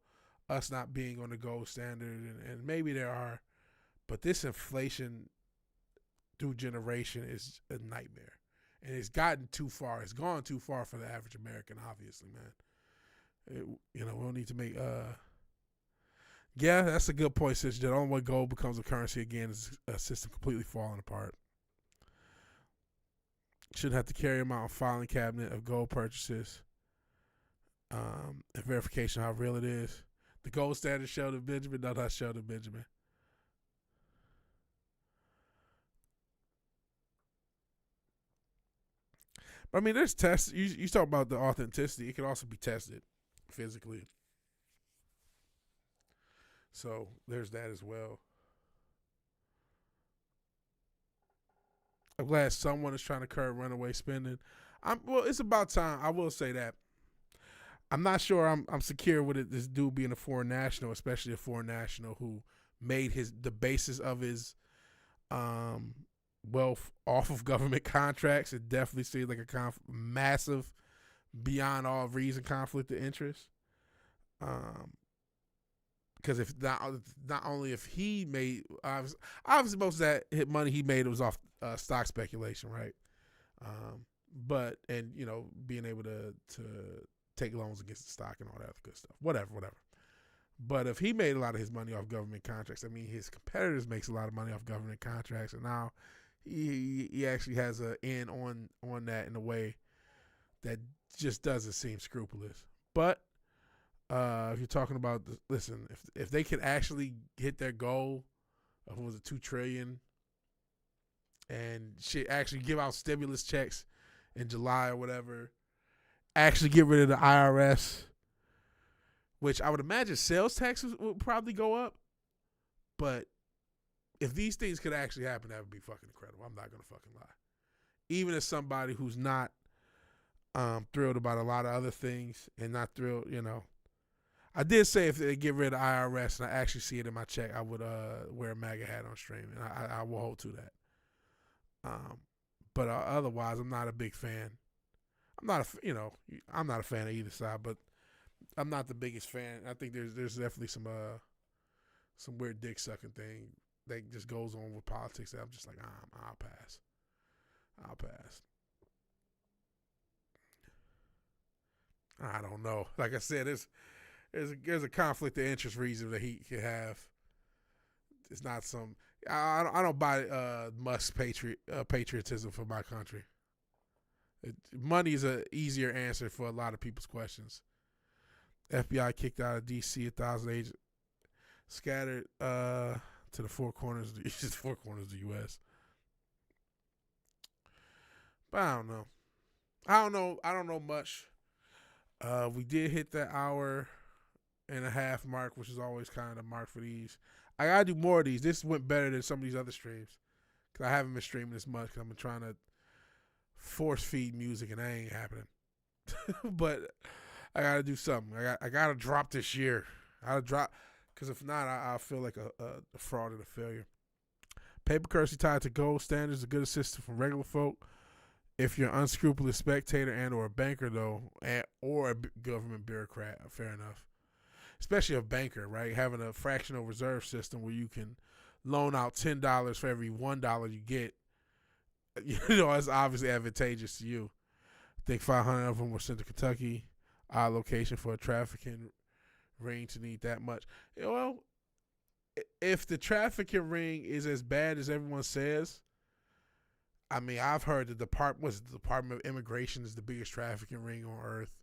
us not being on the gold standard, and maybe there are, but this inflation through generation is a nightmare, and it's gotten too far. It's gone too far for the average American, obviously, man. We don't need to make. Yeah, that's a good point, Sister. The only way gold becomes a currency again is a system completely falling apart. Shouldn't have to carry them out a filing cabinet of gold purchases. And verification how real it is. The gold standard Sheldon Benjamin, no, not Sheldon Benjamin. But I mean, there's tests. You talk about the authenticity. It can also be tested physically. So there's that as well. I'm glad someone is trying to curb runaway spending. Well, it's about time. I will say that. I'm not sure I'm secure with this dude being a foreign national, especially a foreign national who made the basis of his wealth off of government contracts. It definitely seems like a massive, beyond all reason conflict of interest. Because if not only if he made obviously most of that money he made was off stock speculation, right? But being able to take loans against the stock and all that other good stuff. Whatever. But if he made a lot of his money off government contracts, I mean, his competitors makes a lot of money off government contracts, and now he actually has an in on that in a way that just doesn't seem scrupulous. But if you're talking about, listen, if they could actually hit their goal of what was it, $2 trillion, and shit, actually give out stimulus checks in July or whatever, actually get rid of the IRS, which I would imagine sales taxes would probably go up, but if these things could actually happen, that would be fucking incredible. I'm not gonna fucking lie. Even as somebody who's not thrilled about a lot of other things and not thrilled, I did say if they get rid of IRS and I actually see it in my check, I would wear a MAGA hat on streaming. I will hold to that. But otherwise, I'm not a big fan. I'm not a fan of either side, but I'm not the biggest fan. I think there's definitely some weird dick sucking thing that just goes on with politics that I'm just like, I'll pass. I don't know. Like I said, there's a conflict of interest reason that he could have. It's not some. I don't buy Musk's patriotism for my country. Money is an easier answer for a lot of people's questions. FBI kicked out of D.C. 1,000 agents scattered to the four corners of the U.S. But I don't know much. We did hit that hour and a half mark, which is always kind of the mark for these. I gotta do more of these. This went better than some of these other streams because I haven't been streaming as much because I've been trying to force feed music and that ain't happening. But I gotta do something. I gotta drop this year. I gotta drop because if not, I feel like a fraud and a failure. Paper currency tied to gold standards, a good assistance from regular folk. If you're an unscrupulous spectator and or a banker, though, or a government bureaucrat, fair enough. Especially a banker, right? Having a fractional reserve system where you can loan out $10 for every $1 you get, it's obviously advantageous to you. I think 500 of them were sent to Kentucky. Odd location for a trafficking ring to need that much. Well, if the trafficking ring is as bad as everyone says, I mean, I've heard the Department of Immigration is the biggest trafficking ring on earth,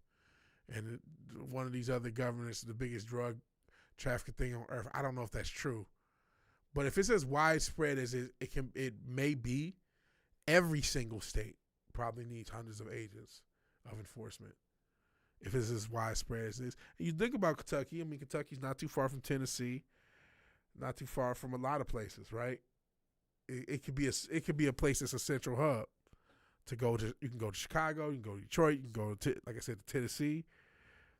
and one of these other governments is the biggest drug trafficking thing on earth. I don't know if that's true, but if it's as widespread as it may be, every single state probably needs hundreds of agents of enforcement. If it's as widespread as this, and you think about Kentucky. I mean, Kentucky's not too far from Tennessee, not too far from a lot of places, right? It could be a place that's a central hub to go to. You can go to Chicago, you can go to Detroit, you can go to, like I said, to Tennessee,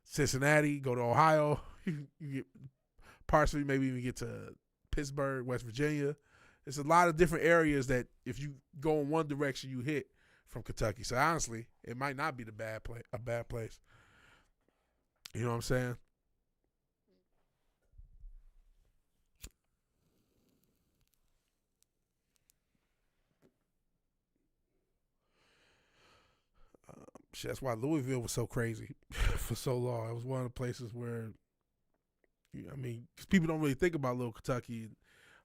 Cincinnati, go to Ohio. You get partially maybe even get to Pittsburgh, West Virginia. There's a lot of different areas that if you go in one direction, you hit from Kentucky. So honestly, it might not be a bad place. You know what I'm saying? That's why Louisville was so crazy for so long. It was one of the places where, because people don't really think about little Kentucky,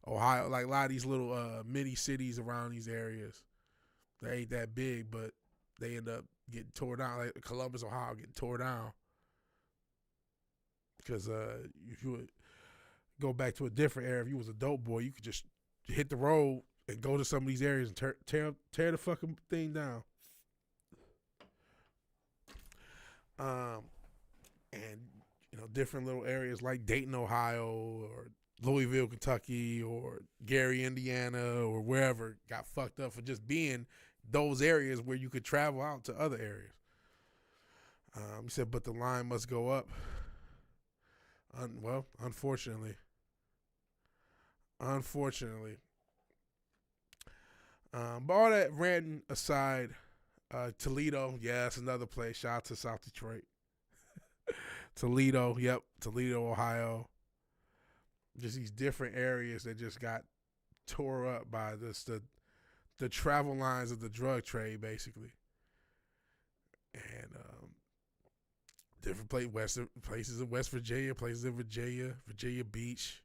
Ohio, like a lot of these little mini cities around these areas. They ain't that big, but they end up getting tore down. Like Columbus, Ohio, getting tore down because if you would go back to a different area, if you was a dope boy, you could just hit the road and go to some of these areas and tear the fucking thing down. And different little areas like Dayton, Ohio, or Louisville, Kentucky, or Gary, Indiana, or wherever got fucked up for just being those areas where you could travel out to other areas. He said, but the line must go up. Unfortunately. But all that ranting aside, Toledo, yeah, that's another place. Shout out to South Detroit. Toledo, Ohio. Just these different areas that just got tore up by the travel lines of the drug trade, basically. And different places in West Virginia, places in Virginia Beach.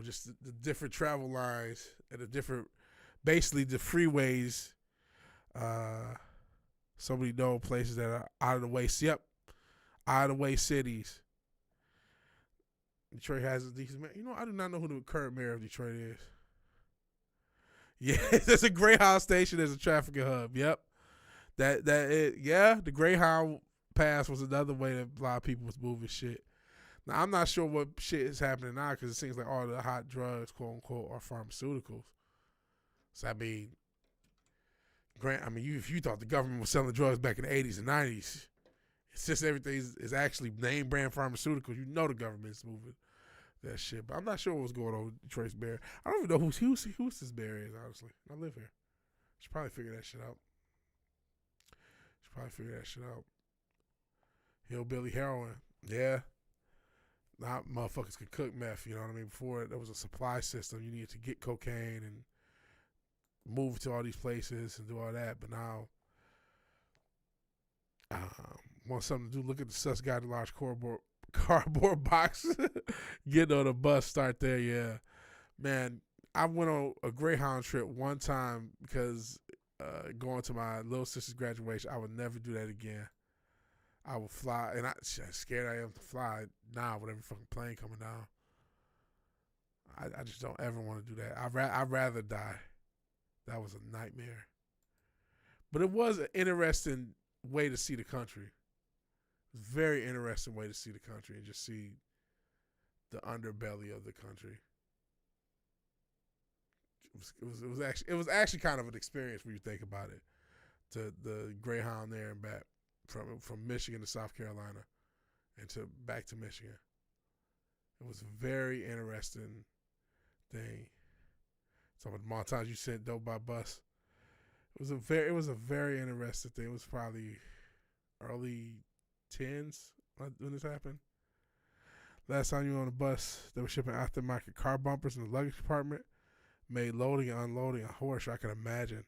Just the different travel lines and basically the freeways. So many known places that are out of the way. Out of the way cities. Detroit has a decent mayor. I do not know who the current mayor of Detroit is. Yeah, there's a Greyhound station. There's a trafficking hub. Yep. The Greyhound Pass was another way that a lot of people was moving shit. Now, I'm not sure what shit is happening now because it seems like all the hot drugs, quote unquote, are pharmaceuticals. So, I mean, if you thought the government was selling drugs back in the 80s and 90s, it's just everything is actually name brand pharmaceuticals. You know the government's moving that shit. But I'm not sure what's going on with Trace Bear. I don't even know who this Bear is, honestly. I live here. Should probably figure that shit out. Hillbilly heroin. Yeah. Now motherfuckers could cook meth, you know what I mean? Before there was a supply system, you needed to get cocaine and move to all these places and do all that. But now, want something to do, look at the sus guy in the large cardboard box. Getting on a bus, start there, yeah. Man, I went on a Greyhound trip one time because going to my little sister's graduation, I would never do that again. I would fly, and I'm scared I am to fly now with every fucking plane coming down. I just don't ever want to do that. I'd rather die. That was a nightmare. But it was an interesting way to see the country. It was a very interesting way to see the country and just see the underbelly of the country. It was actually kind of an experience when you think about it. The Greyhound there and back from Michigan to South Carolina and back to Michigan. It was a very interesting thing. So the montage you sent though by bus. It was a very interesting thing. It was probably early 10s when this happened. Last time you were on a bus, they were shipping aftermarket car bumpers in the luggage compartment. Made loading and unloading a horse. I can imagine.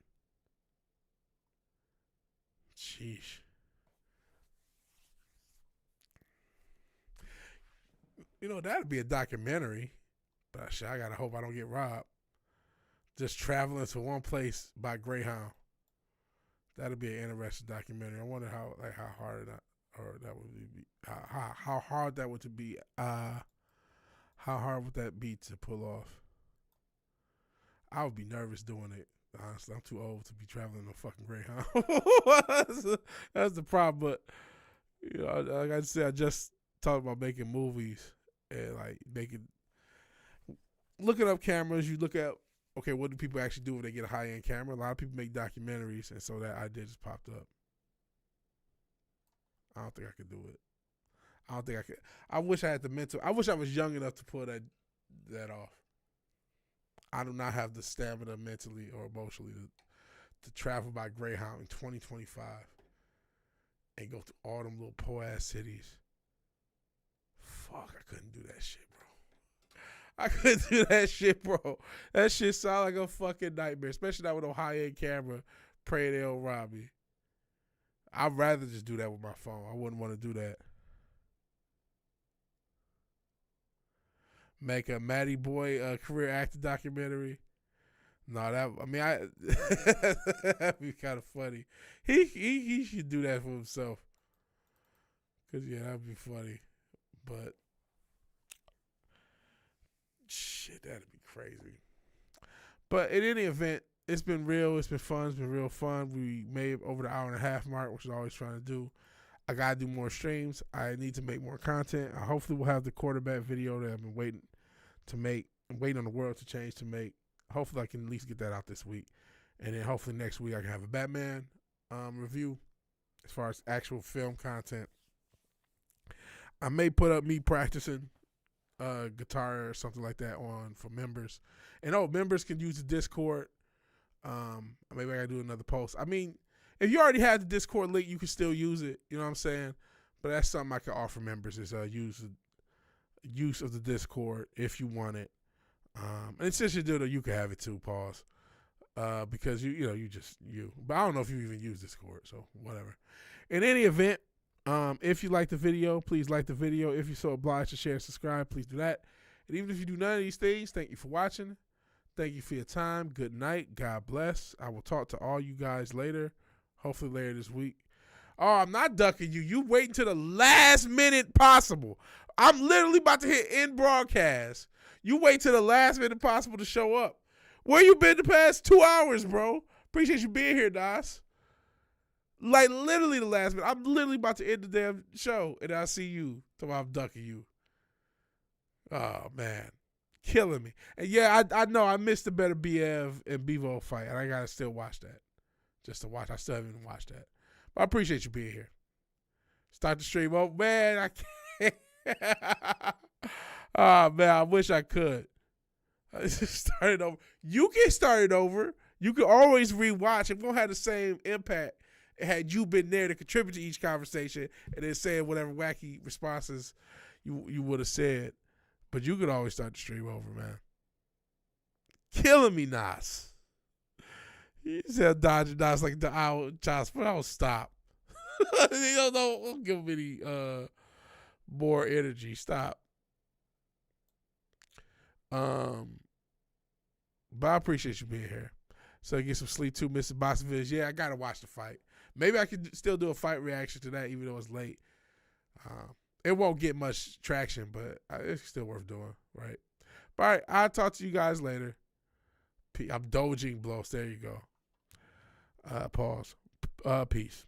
Sheesh. You know, that'd be a documentary. But I gotta hope I don't get robbed. Just traveling to one place by Greyhound. That'd be an interesting documentary. I wonder how hard that would be. How hard that would be. How hard would that be to pull off? I would be nervous doing it. Honestly, I'm too old to be traveling on a fucking Greyhound. That's the problem. But you know, like I said, I just talked about making movies and like looking up cameras. You look at, okay, what do people actually do when they get a high-end camera? A lot of people make documentaries, and so that idea just popped up. I don't think I could do it. I don't think I could. I wish I had the mental. I wish I was young enough to pull that off. I do not have the stamina mentally or emotionally to travel by Greyhound in 2025 and go through all them little poor-ass cities. Fuck, I couldn't do that shit, bro. I couldn't do that shit, bro. That shit sound like a fucking nightmare, especially not with a high-end camera. Pray they don't rob me. I'd rather just do that with my phone. I wouldn't want to do that. Make a Matty Boy career actor documentary. No, that'd be kind of funny. He should do that for himself. Cause yeah, that'd be funny. But shit, that'd be crazy. But in any event, it's been real. It's been fun. It's been real fun. We made over the hour and a half mark, which is always trying to do. I gotta do more streams. I need to make more content. Hopefully, we'll have the quarterback video that I've been waiting to make. I'm waiting on the world to change to make. Hopefully, I can at least get that out this week, and then hopefully next week I can have a Batman review as far as actual film content. I may put up me practicing guitar or something like that on for members, and members can use the Discord. Maybe I gotta do another post. I mean, if you already have the Discord link, you can still use it. You know what I'm saying? But that's something I can offer members is use of the Discord if you want it. And since you do it, you can have it too. Pause. Because you. But I don't know if you even use Discord, so whatever. In any event, if you like the video, please like the video. If you're so obliged to share and subscribe, please do that. And even if you do none of these things, thank you for watching. Thank you for your time. Good night. God bless. I will talk to all you guys later. Hopefully later this week. Oh, I'm not ducking you. You wait until the last minute possible. I'm literally about to hit end broadcast. You wait till the last minute possible to show up. Where you been the past 2 hours, bro? Appreciate you being here, Nas. Like literally the last minute. I'm literally about to end the damn show, and I'll see you till I'm ducking you. Oh, man. Killing me. And, yeah, I know I missed the better BF and Bevo fight, and I got to still watch that. Just to watch. I still haven't even watched that. But I appreciate you being here. Start the stream. Oh, man, I can't. Oh, man, I wish I could. Start it over. You can start it over. You can always rewatch. It won't have the same impact had you been there to contribute to each conversation and then saying whatever wacky responses you would have said. But you could always start the stream over, man. Killing me, Nas. You said dodging Nas like the owl child, but I'll stop. Don't give him any more energy. Stop. But I appreciate you being here. So get some sleep too, Mr. Bossville. Yeah, I gotta watch the fight. Maybe I can still do a fight reaction to that, even though it's late. It won't get much traction, but it's still worth doing, right? All right, I'll talk to you guys later. I'm dodging blows. There you go. Pause. Peace.